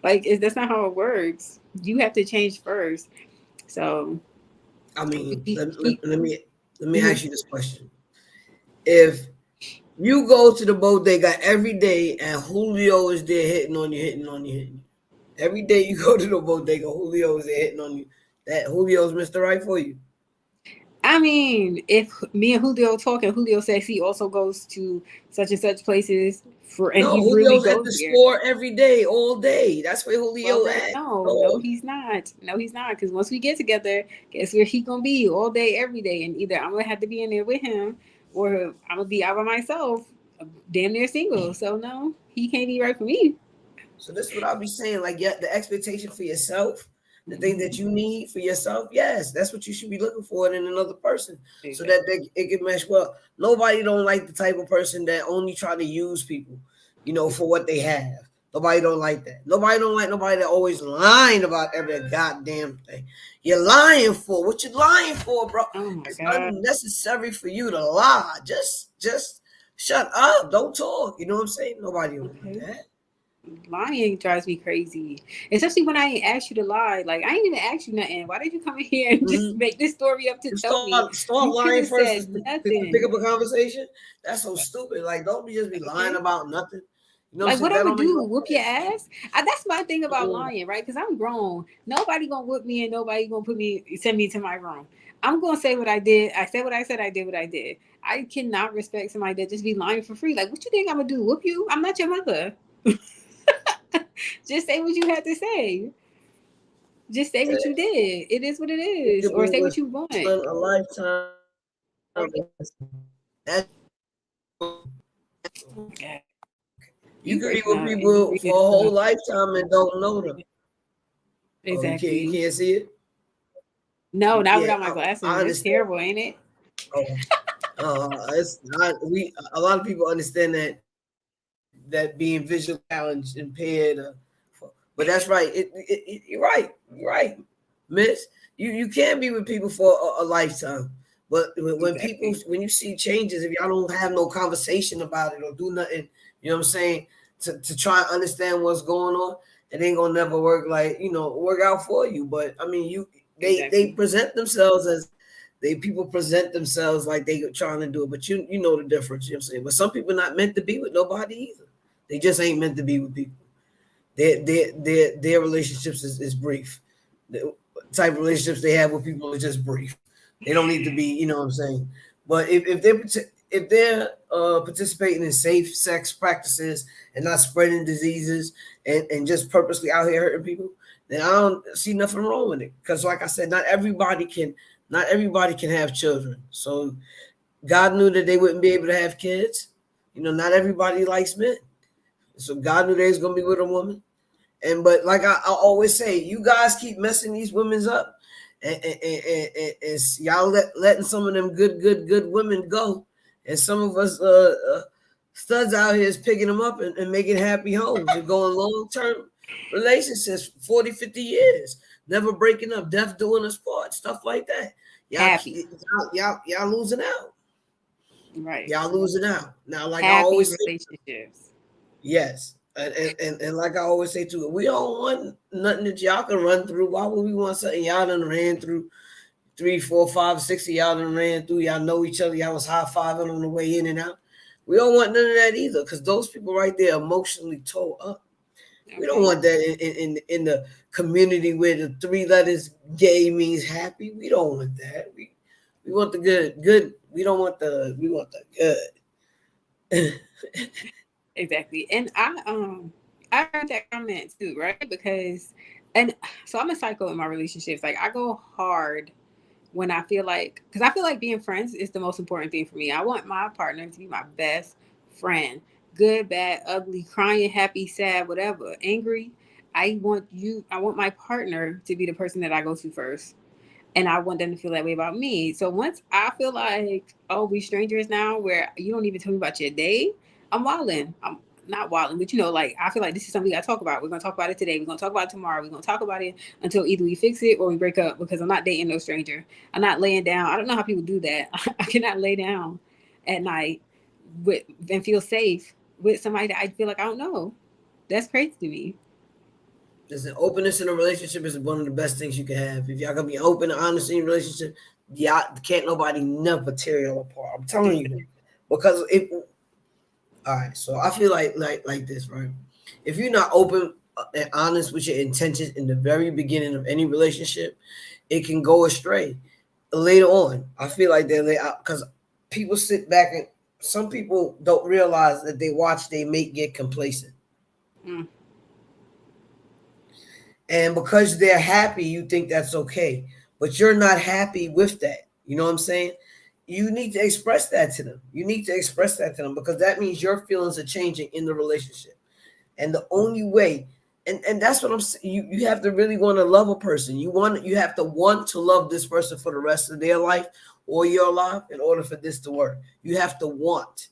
Like that's not how it works. You have to change first. So, I mean, he, let me mm-hmm. ask you this question: If you go to the bodega every day and Julio is there hitting on you, hitting on you, hitting you. Every day you go to the bodega, Julio is there hitting on you. That Julio's Mr. Right for you. I mean, if me and Julio talk and Julio says he also goes to such and such places and No, he really Julio's at goes the there. store every day, all day. That's where Well, Julio then at. no, Oh, he's not. No, he's not. Because once we get together, guess where he gonna be all day, every day, and either I'm gonna have to be in there with him, or I'm gonna be out by myself, damn near single. So no, he can't be right for me. so this is what I'll be saying. Like, yeah, the expectation for yourself, the thing that you need for yourself, yes, that's what you should be looking for in another person, so that it can mesh well. Nobody don't like the type of person that only try to use people, for what they have. Nobody don't like that. Nobody don't like nobody that always lying about every goddamn thing. You're lying for what you lying for, bro. Oh my It's god. unnecessary for you to lie. Just shut up. Don't talk. You know what I'm saying? Nobody don't want Okay. that. Lying drives me crazy, especially when I ain't asked you to lie. Like I ain't even asked you nothing. Why did you come in here and just Mm-hmm. make this story up to You tell me? start You could lying have first said to pick nothing. up a conversation. That's so stupid. Like, don't be just be lying Okay. about nothing. You know what I'm Like saying? what That I'm gonna don't make do? no Whoop your sense. ass? That's my thing about Mm. lying, right? Because I'm grown. Nobody gonna whoop me, and nobody gonna send me to my room. I'm gonna say what I did. I said what I said. I did what I did. I cannot respect somebody that just be lying for free. Like, what you think I'm gonna do? Whoop you? I'm not your mother. Just say what you had to say. Just say what you did. It is what it is, or People say would what you want. spend a lifetime. That's, Okay. you You could be breaking with up and you people breaking for a whole up. lifetime and don't know them. Oh, you Exactly. can't see it. No, not Yeah, without my glasses. I It's understand. terrible, ain't it? Oh, it's not. We a lot of people understand that being visually challenged, impaired, but that's right. You're right. You're right, Miss. You can be with people for a lifetime, but Exactly. when you see changes, if y'all don't have no conversation about it or do nothing, you know what I'm saying, to try and understand what's going on, it ain't gonna never work. Like, work out for you. But I mean, they Exactly. present themselves as people present themselves like they trying to do it, but you know the difference. You know what I'm saying. But some people not meant to be with nobody either. They just ain't meant to be with people. Their relationships is brief. The type of relationships they have with people is just brief. They don't need to be, you know what I'm saying. But if they're participating in safe sex practices and not spreading diseases and just purposely out here hurting people, then I don't see nothing wrong with it. Because like I said, not everybody can have children. So God knew that they wouldn't be able to have kids. Not everybody likes men. So God knew they was gonna be with a woman. But like I always say, you guys keep messing these women's up, and y'all letting some of them good women go, and some of us studs out here is picking them up and making happy homes and going long-term relationships, 40, 50 years, never breaking up, death doing us part, stuff like that. Y'all Happy. y'all losing out. Right. Y'all losing out. Now, like I Happy always say, relationships. yes. And like I always say too, we don't want nothing that y'all can run through. Why would we want something y'all done ran through? 3, 4, 5, 6 of y'all done ran through. Y'all know each other. Y'all was high fiving on the way in and out. We don't want none of that either, because those people right there emotionally tore up. We don't Okay. want that in the community where the 3 letters gay means happy. We don't want that. We want the good. We want the good. Exactly. And I heard that comment too, right? And so I'm a psycho in my relationships. Like I go hard when because I feel like being friends is the most important thing for me. I want my partner to be my best friend, good, bad, ugly, crying, happy, sad, whatever, angry. I want my partner to be the person that I go to first. And I want them to feel that way about me. So once I feel like, oh, we strangers now, where you don't even tell me about your day, I'm wilding. I'm not wilding, but like I feel like this is something we gotta talk about. We're gonna talk about it today. We're gonna talk about it tomorrow. We're gonna talk about it until either we fix it or we break up. Because I'm not dating no stranger. I'm not laying down. I don't know how people do that. I cannot lay down at night with and feel safe with somebody that I feel like I don't know. That's crazy to me. Listen, openness in a relationship is one of the best things you can have. If y'all gonna be open and honest in your relationship, y'all can't nobody never tear y'all apart. I'm telling you, because if all right, so I feel like this, right? If you're not open and honest with your intentions in the very beginning of any relationship, it can go astray later on. I feel like they're because people sit back and some people don't realize that they watch their mate get complacent. Mm. And because they're happy, you think that's okay. But you're not happy with that. You know what I'm saying? You need to express that to them. You need to express that to them because that means your feelings are changing in the relationship. And the only way, and that's what I'm saying, you have to really want to love a person. You have to want to love this person for the rest of their life or your life in order for this to work. You have to want.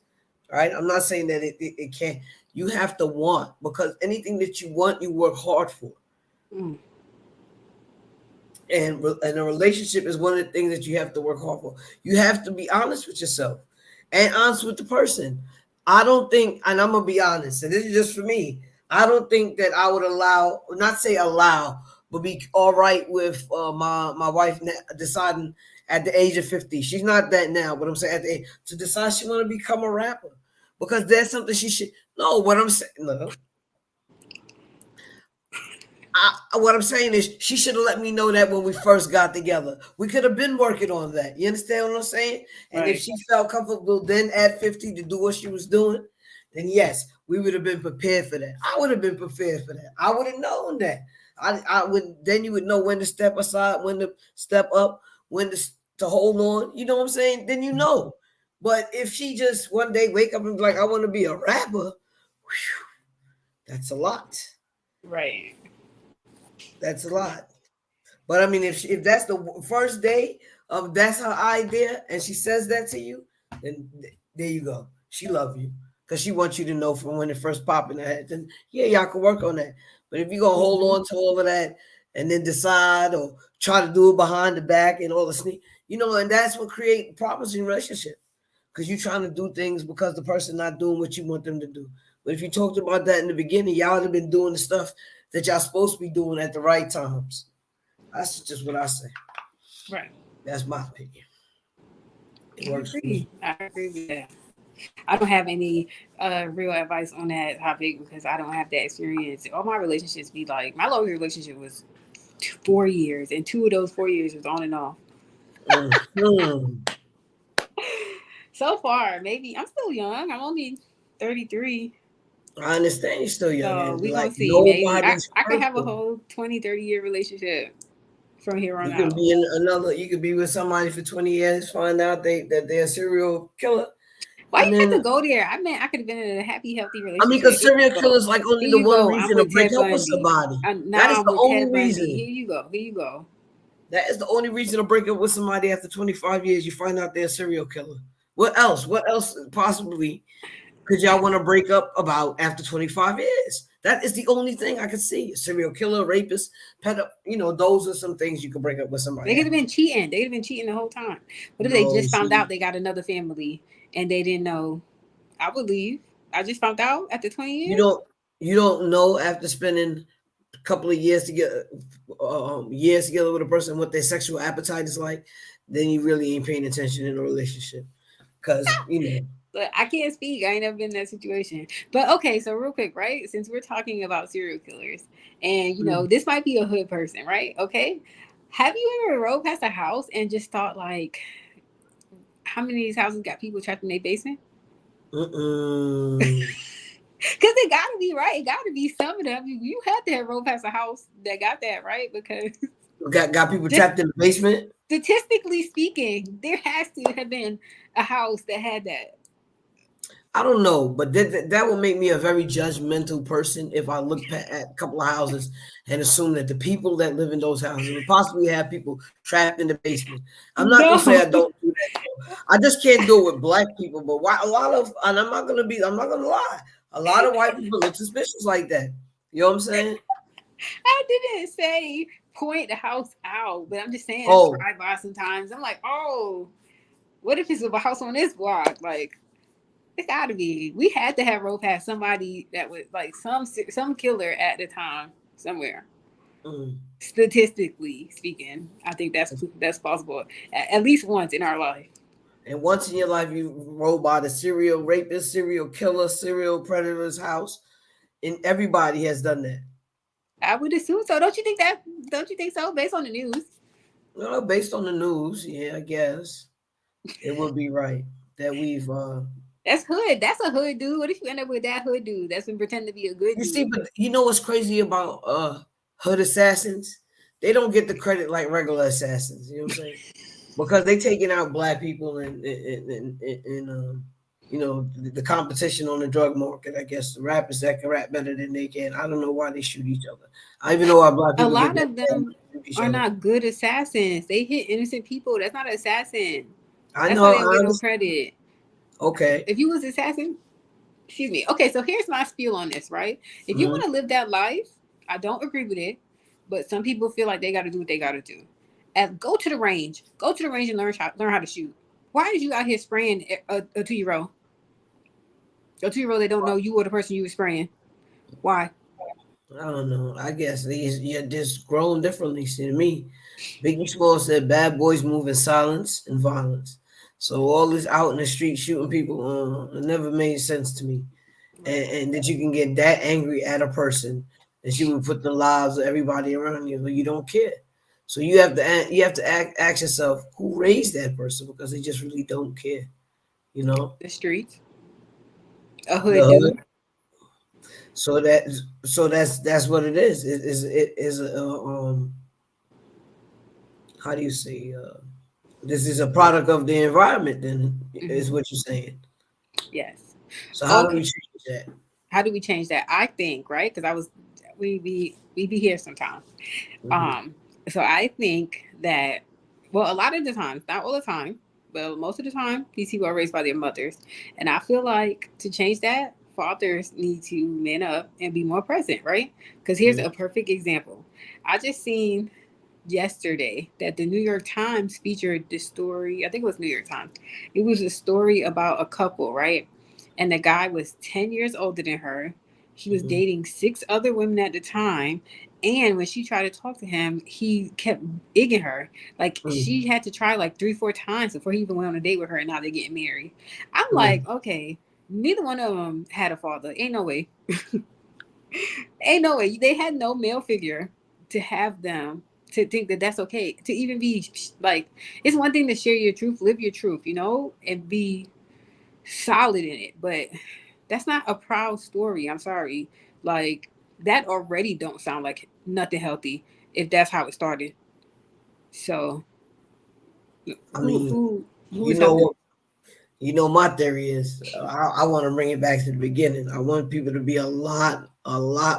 Right? I'm not saying that it can't. You have to want because anything that you want, you work hard for. Mm. And a relationship is one of the things that you have to work hard for. You have to be honest with yourself and honest with the person. I don't think, and I'm gonna be honest, and this is just for me. I don't think that I would allow, not say allow, but be all right with my wife deciding at the age of 50. She's not that now, but I'm saying at the age to decide she want to become a rapper because that's something she should. No, what I'm saying, no, what I'm saying is she should have let me know that when we first got together. We could have been working on that. You understand what I'm saying? And if Right. she felt comfortable then at 50 to do what she was doing, then yes, we would have been prepared for that. I would have been prepared for that. I would have known that. I would then you would know when to step aside, when to step up, when to hold on. You know what I'm saying? Then you know. But if she just one day wake up and be like, I want to be a rapper, whew, that's a lot. Right. That's a lot. But I mean, if that's the first day of that's her idea, and she says that to you, then there you go. She love you because she wants you to know from when it first popped in her head. Then yeah, y'all can work on that. But if you gonna hold Mm-hmm. on to all of that and then decide or try to do it behind the back and all the sneak, and that's what create problems in relationship because you're trying to do things because the person not doing what you want them to do. But if you talked about that in the beginning, y'all would have been doing the stuff that y'all supposed to be doing at the right times. That's just what I say. Right. That's my opinion. It I works for agree. me. I agree with that. I don't have any real advice on that topic because I don't have that experience. All my relationships be like my longest relationship was 4 years, and 2 of those 4 years was on and off. Mhm. So far, maybe I'm still young. I'm only 33. I understand you're still young, So and we like gonna see. Maybe nobody's I could have a perfect. whole 20, 30 year relationship from here on You can out. be in another. You could be with somebody for 20 years, find out that they're a serial killer, Why and you have then to go there? I mean, I could have been in a happy, healthy I mean, relationship. because Here serial you go. killers like only Here the you one go. I'm reason to with break Ted up with Bundy. somebody. That Now is I'm the with only Ted Bundy. reason. Here you go. Here you go. That is the only reason to break up with somebody after 25 years. You find out they're a serial killer. What else? What else possibly could y'all want to break up about after 25 years? That is the only thing I could see. A serial killer, rapist, those are some things you could break up with They somebody could have after. been cheating. They could have been cheating the whole time. What if they No, just found see, out they got another family and they didn't know? I would leave. I just found out after 20 you years. don't you don't know after spending a couple of years together, years together with a person what their sexual appetite is like, then you really ain't paying attention in a relationship. Because But I can't speak. I ain't never been in that situation. But okay, so real quick, right? Since we're talking about serial killers, and this might be a hood person, right? Okay. Have you ever rode past a house and just thought like, how many of these houses got people trapped in their basement? mm-mm. Because it got to be right. It got to be some of them. You had to have rode past a house that got that right because got people just trapped in the basement. statistically speaking, there has to have been a house that had that. I don't know, but that would make me a very judgmental person if I look at a couple of houses and assume that the people that live in those houses would possibly have people trapped in the basement. I'm not gonna say No. I don't do that. I just can't do it with black people. But why a lot of and I'm not gonna lie. A lot of white people look suspicious like that. You know what I'm saying? I didn't say point the house out, but I'm just saying I Oh, drive by sometimes. I'm like, oh, what if it's a house on this block? Like, it's gotta be. We had to have road past somebody that was like some killer at the time somewhere. mm. Statistically speaking, I think that's possible at least once in our life. And once in your life you roll by the serial rapist, serial killer, serial predator's house, and everybody has done that. I would assume so. Don't you think that? Don't you think so? Based on the news, Well, based on the news, yeah, I guess it would be right that we've that's hood. That's a hood dude. What if you end up with that hood dude that's been pretending to be a good you see, dude? but you know what's crazy about hood assassins? They don't get the credit like regular assassins, you know what I'm saying? Because they taking out black people and you know the competition on the drug market. I guess the rappers that can rap better than they can. I don't know why they shoot each other. I even know why black A people get lot mad of when them they shoot each are other. not good assassins. They hit innocent people. That's not an assassin. I That's why know, they don't I get no understand. credit. Okay. If you was assassin, excuse me. Okay, so here's my spiel on this, right? If you want Mm-hmm. to live that life, I don't agree with it, but some people feel like they got to do what they got to do. And go to the range. Go to the range and learn how to shoot. Why is you out here spraying a 2 year old? A 2 year old that don't know you or the person you were spraying. Why? I don't know. I guess these you're just grown differently. See, to me, Biggie Small said, "Bad boys move in silence and violence." So all this out in the street shooting people, it never made sense to me. Right. And that you can get that angry at a person that you would put the lives of everybody around you, but you don't care. So you have to ask yourself who raised that person because they just really don't care. You know, The streets. A the hood hood. dude. So that's what it is. It is how do you say this is a product of the environment. Then is Hmm. what you're saying. Yes. So how do we Okay. change that? How do we change that? I think, right? Because I was, we be here sometimes. Mhm. Um, so I think that, well, a lot of the time, not all the time, but most of the time, these people are raised by their mothers, and I feel like to change that, fathers need to man up and be more present, right? Because here's Mhm. a perfect example. I just seen yesterday that the New York Times featured this story. I think it was New York Times. It was a story about a couple, right? And the guy was 10 years older than her. He was Mhm. dating six other women at the time. And when she tried to talk to him, he kept igging her. Like she Mhm. had to try like 3, 4 times before he even went on a date with her. And now they're getting married. I'm like, Mhm. okay, neither one of them had a father. Ain't no way. Ain't no way. They had no male figure to have them to think that that's okay. To even be like, it's one thing to share your truth, live your truth, and be solid in it. But that's not a proud story. I'm sorry. Like that already don't sound like nothing healthy if that's how it started. So I who mean, who who you is helping? know You know, my theory is I want to bring it back to the beginning. I want people to be a lot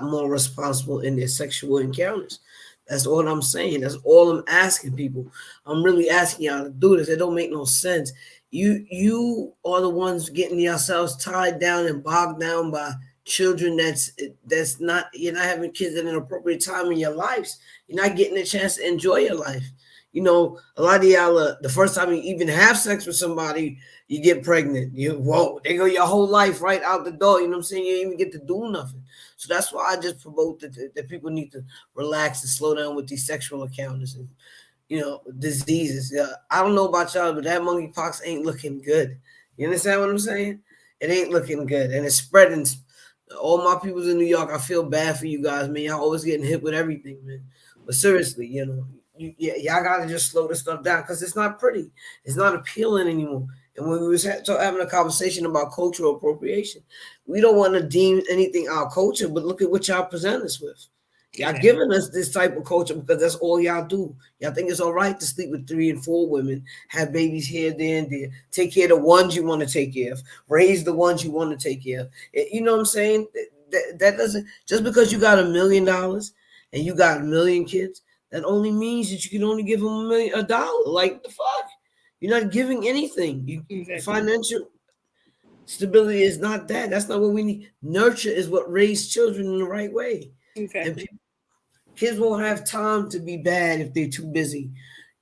more responsible in their sexual encounters. That's all I'm saying. That's all I'm asking people. I'm really asking y'all to do this. It don't make no sense. You are the ones getting yourselves tied down and bogged down by children that's not you're not having kids at an appropriate time in your lives. You're not getting a chance to enjoy your life. You know, a lot of y'all the first time you even have sex with somebody, you get pregnant. They go your whole life right out the door. You know what I'm saying? You didn't even get to do nothing. So that's why I just promote that people need to relax and slow down with these sexual encounters and diseases. Yeah, I don't know about y'all, but that monkeypox ain't looking good. You understand what I'm saying? It ain't looking good, and it's spreading. All my peoples in New York, I feel bad for you guys, man. Y'all always getting hit with everything, man. But seriously, y'all gotta just slow this stuff down because it's not pretty. It's not appealing anymore. And when we was having a conversation about cultural appropriation, we don't want to deem anything our culture, but look at what y'all present us with. Y'all Exactly. giving us this type of culture because that's all y'all do. Y'all think it's all right to sleep with 3 and 4 women, have babies here, there, and there, take care of the ones you want to take care of, raise the ones you want to take care of. You know what I'm saying? That doesn't, just because you got $1 million and you got 1 million kids, that only means that you can only give them $1. Like the fuck, you're not giving anything. Exactly. Financial stability is not that. That's not what we need. Nurture is what raised children in the right way. And Exactly. kids won't have time to be bad if they're too busy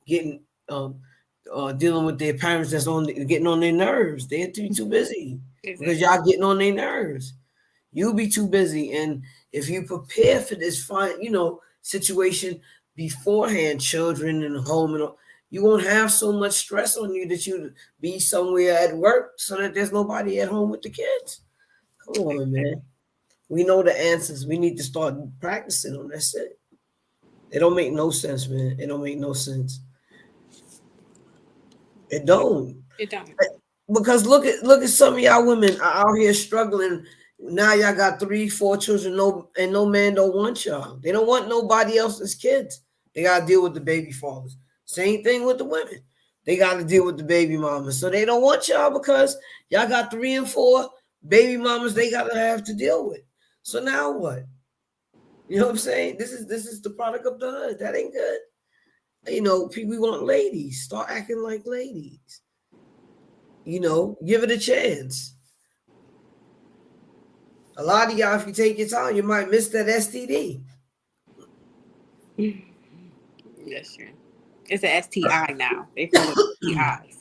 getting dealing with their parents that's on getting on their nerves. They're too busy because Exactly. y'all getting on their nerves. You'll be too busy, and if you prepare for this fine, situation beforehand, children and home, and all, you won't have so much stress on you that you be somewhere at work so that there's nobody at home with the kids. Come on, man. We know the answers. We need to start practicing them. That's it. It don't make no sense, man. It don't make no sense. It don't. It don't. Because look at some of y'all women are out here struggling. Now y'all got 3, 4 children, no man don't want y'all. They don't want nobody else's kids. They gotta deal with the baby fathers. Same thing with the women. They gotta deal with the baby mamas. So they don't want y'all because y'all got 3 and 4 baby mamas they gotta have to deal with. So now what? You know what I'm saying? This is the product of the hood. That ain't good. People want ladies. Start acting like ladies. Give it a chance. A lot of y'all, if you take your time, you might miss that STD. That's true. It's an STI now. They call it STIs.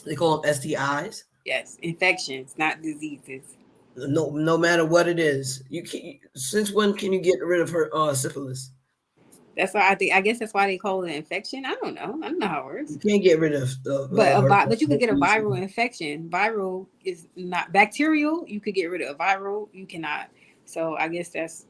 They call them STIs. Yes, infections, not diseases. No matter what it is, you can. Since when can you get rid of her syphilis? That's why I think. I guess that's why they call it an infection. I don't know. I don't know how it works. You can't get rid of But her. but you could get a viral infection. Viral is not bacterial. You could get rid of viral. You cannot. So I guess that's.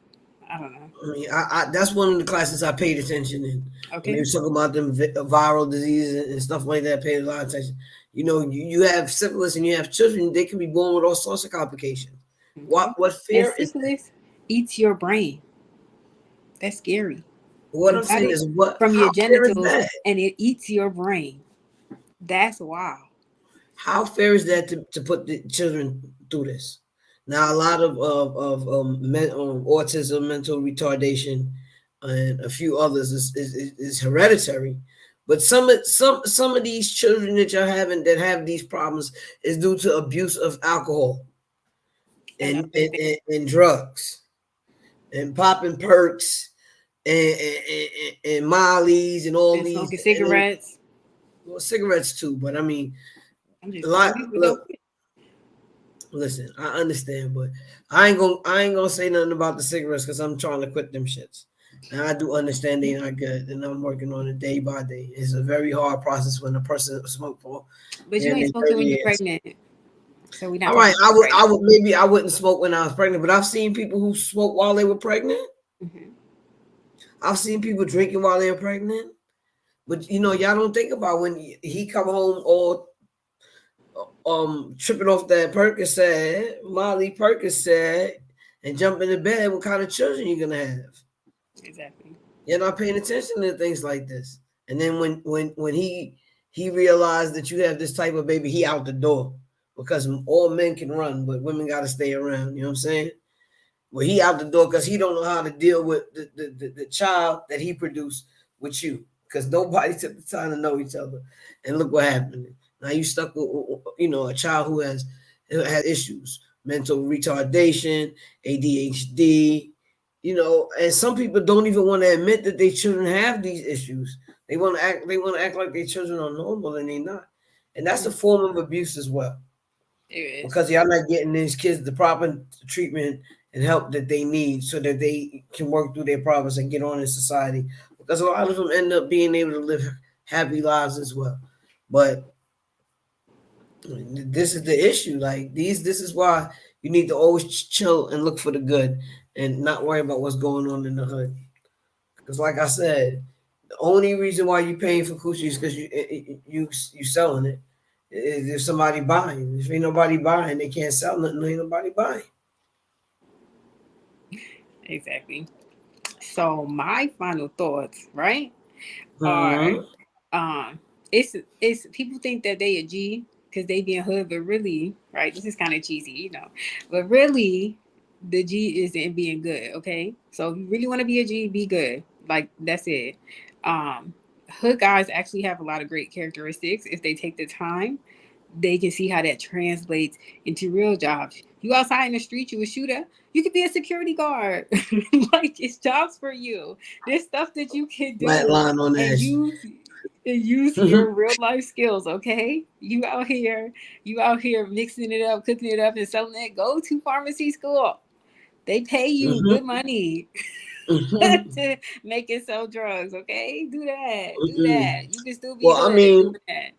I don't know. I mean, that's one of the classes I paid attention in. When they Okay. were talking about them viral diseases and stuff like that, I paid a lot of attention. You have syphilis and you have children, they can be born with all sorts of complications. Okay. What And fear is that? syphilis eats your brain. That's scary. What You I'm got saying it is, from how your fair is genitals that? and it eats your brain. That's wild. How fair is that to put the children through this? Now, a lot of autism, mental retardation, and a few others is hereditary, but some of these children that you're having that have these problems is due to abuse of alcohol and Another and, thing. and, and drugs and popping perks and Molly's and all And these smoking and then, cigarettes. well, cigarettes too. But I mean, I'm a just telling lot. people don't Look, quit. listen, I understand, but I ain't gonna say nothing about the cigarettes because I'm trying to quit them shits. Now I do understand they're not good, and I'm working on it day by day. It's a very hard process when a person smoke for But you damn ain't near smoking 30 when you're years. pregnant. So we're not All talking right, about I this would right I now. would maybe I wouldn't smoke when I was pregnant, but I've seen people who smoke while they were pregnant. Hmm. I've seen people drinking while they were pregnant. But y'all don't think about when he come home all tripping off that Percocet, Molly Percocet, and jump into bed. What kind of children you gonna have? Exactly. You're not paying attention to things like this. And then when he realized that you have this type of baby, he out the door because all men can run, but women got to stay around. You know what I'm saying? Well, he out the door because he don't know how to deal with the child that he produced with you because nobody took the time to know each other. And look what happened. Now you stuck with a child who has issues, mental retardation, ADHD. And some people don't even want to admit that their children have these issues. They want to act like their children are normal and they're not. And that's a form of abuse as well It is. because y'all not getting these kids the proper treatment and help that they need so that they can work through their problems and get on in society. Because a lot of them end up being able to live happy lives as well. But this is the issue. Like this is why you need to always chill and look for the good and not worry about what's going on in the hood. Because like I said, the only reason why you paying for coochie is because you selling it. If somebody buying, if ain't nobody buying, they can't sell nothing. Ain't nobody buying. Exactly. So my final thoughts, right, are Mhm. um it's people think that they a G because they being hood, but really, right? This is kind of cheesy, but really, the G is in being good. Okay, so if you really want to be a G, be good. Like that's it. Um, Hood guys actually have a lot of great characteristics if they take the time. They can see how that translates into real jobs. You outside in the street, you a shooter. You could be a security guard. Like it's jobs for you. There's stuff that you can Flat do line on and that. use your real life skills. Okay, you out here mixing it up, cooking it up, and selling it. Go to pharmacy school. They pay you good Mhm. money Mhm. to make and sell drugs. Okay, do that. Do Mhm. that. You can still be Well, hood doing that.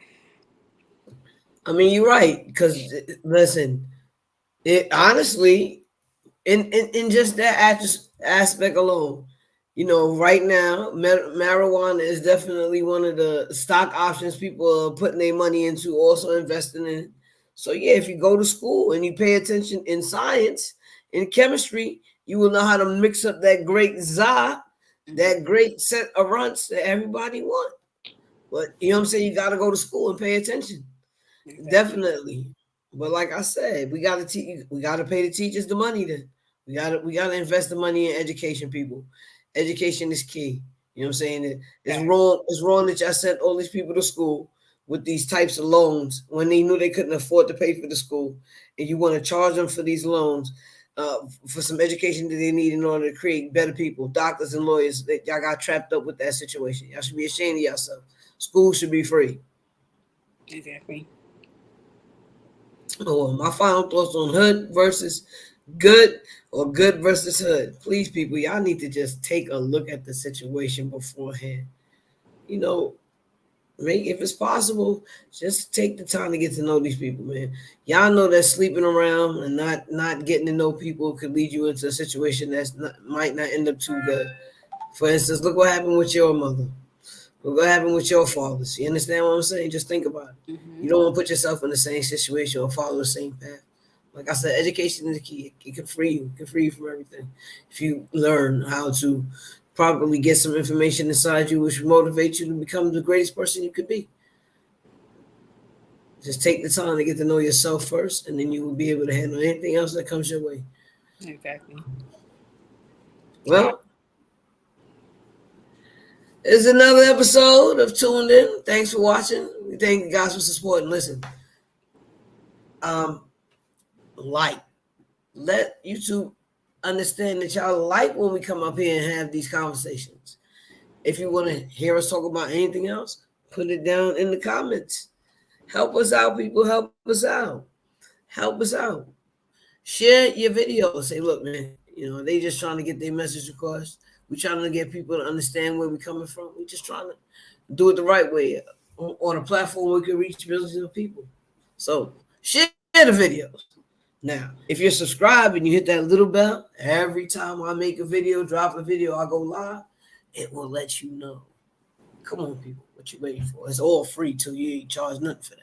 you're right. Because listen, it honestly, in just that aspect alone, right now, marijuana is definitely one of the stock options people are putting their money into, also investing in. So yeah, if you go to school and you pay attention in science, in chemistry, you will know how to mix up that great za, Mhm. that great set of runts that everybody want. But you know what I'm saying? You got to go to school and pay attention. Exactly. Definitely. But like I said, we gotta we gotta pay the teachers the money then. We gotta invest the money in education, people. Education is key. You know what I'm saying? Facts. It's wrong that y'all sent all these people to school with these types of loans when they knew they couldn't afford to pay for the school. And you want to charge them for these loans for some education that they need in order to create better people, doctors and lawyers. That y'all got trapped up with that situation. Y'all should be ashamed of yourself. School should be free. Exactly. Oh, my final thoughts on hood versus good or good versus hood. Please, people, y'all need to just take a look at the situation beforehand. You know, make if it's possible, just take the time to get to know these people, man. Y'all know that sleeping around and not getting to know people could lead you into a situation might not end up too good. For instance, look what happened with your mother. Look what happened with your fathers. You understand what I'm saying? Just think about it. You Hmm. don't want to put yourself in the same situation or follow the same path. Like I said, education is the key. It can free you. It can free you from everything. If you learn how to properly get some information inside you, which motivates you to become the greatest person you could be. Just take the time to get to know yourself first, and then you will be able to handle anything else that comes your way. Exactly. All right. Well, it's another episode of Tuned In. Thanks for watching. We thank you guys for supporting. Listen, um, like, let YouTube understand that y'all like when we come up here and have these conversations. If you want to hear us talk about anything else, put it down in the comments. Help us out, people. Help us out. Help us out. Share your video. Say, look, man, they just trying to get their message across. We trying to get people to understand where we're coming from. We just trying to do it the right way on a platform where we can reach millions of people. So share the videos. Now, if you're subscribed and you hit that little bell, every time I make a video, drop a video, I go live, it will let you know. Come on, people. What you waiting for? It's all free till you ain't charge nothing for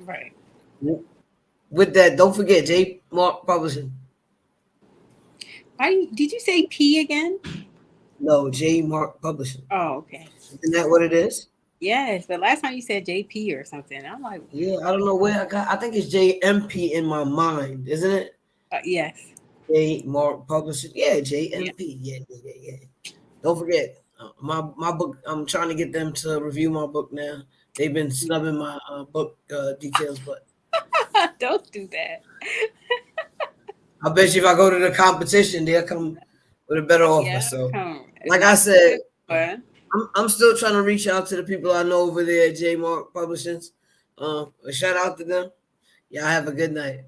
Right. that. With that, don't forget J Mark Publishing. Did you say P again? No, J Mark Publishing. Oh, okay. Isn't that what it is? Yes, but last time you said JP or something. I'm like, Yeah, I don't know where I got. I think it's JMP in my mind, isn't it? yes. J Mark Publishing. Yeah, Yeah. JMP. Yeah. Don't forget my book. I'm trying to get them to review my book now. They've been snubbing my book details, but Don't do that. I bet you if I go to the competition, they'll come with a better offer. Yeah, So, come. like I Not said, good one. I'm still trying to reach out to the people I know over there at J Mark Publishings. A shout out to them. Y'all have a good night.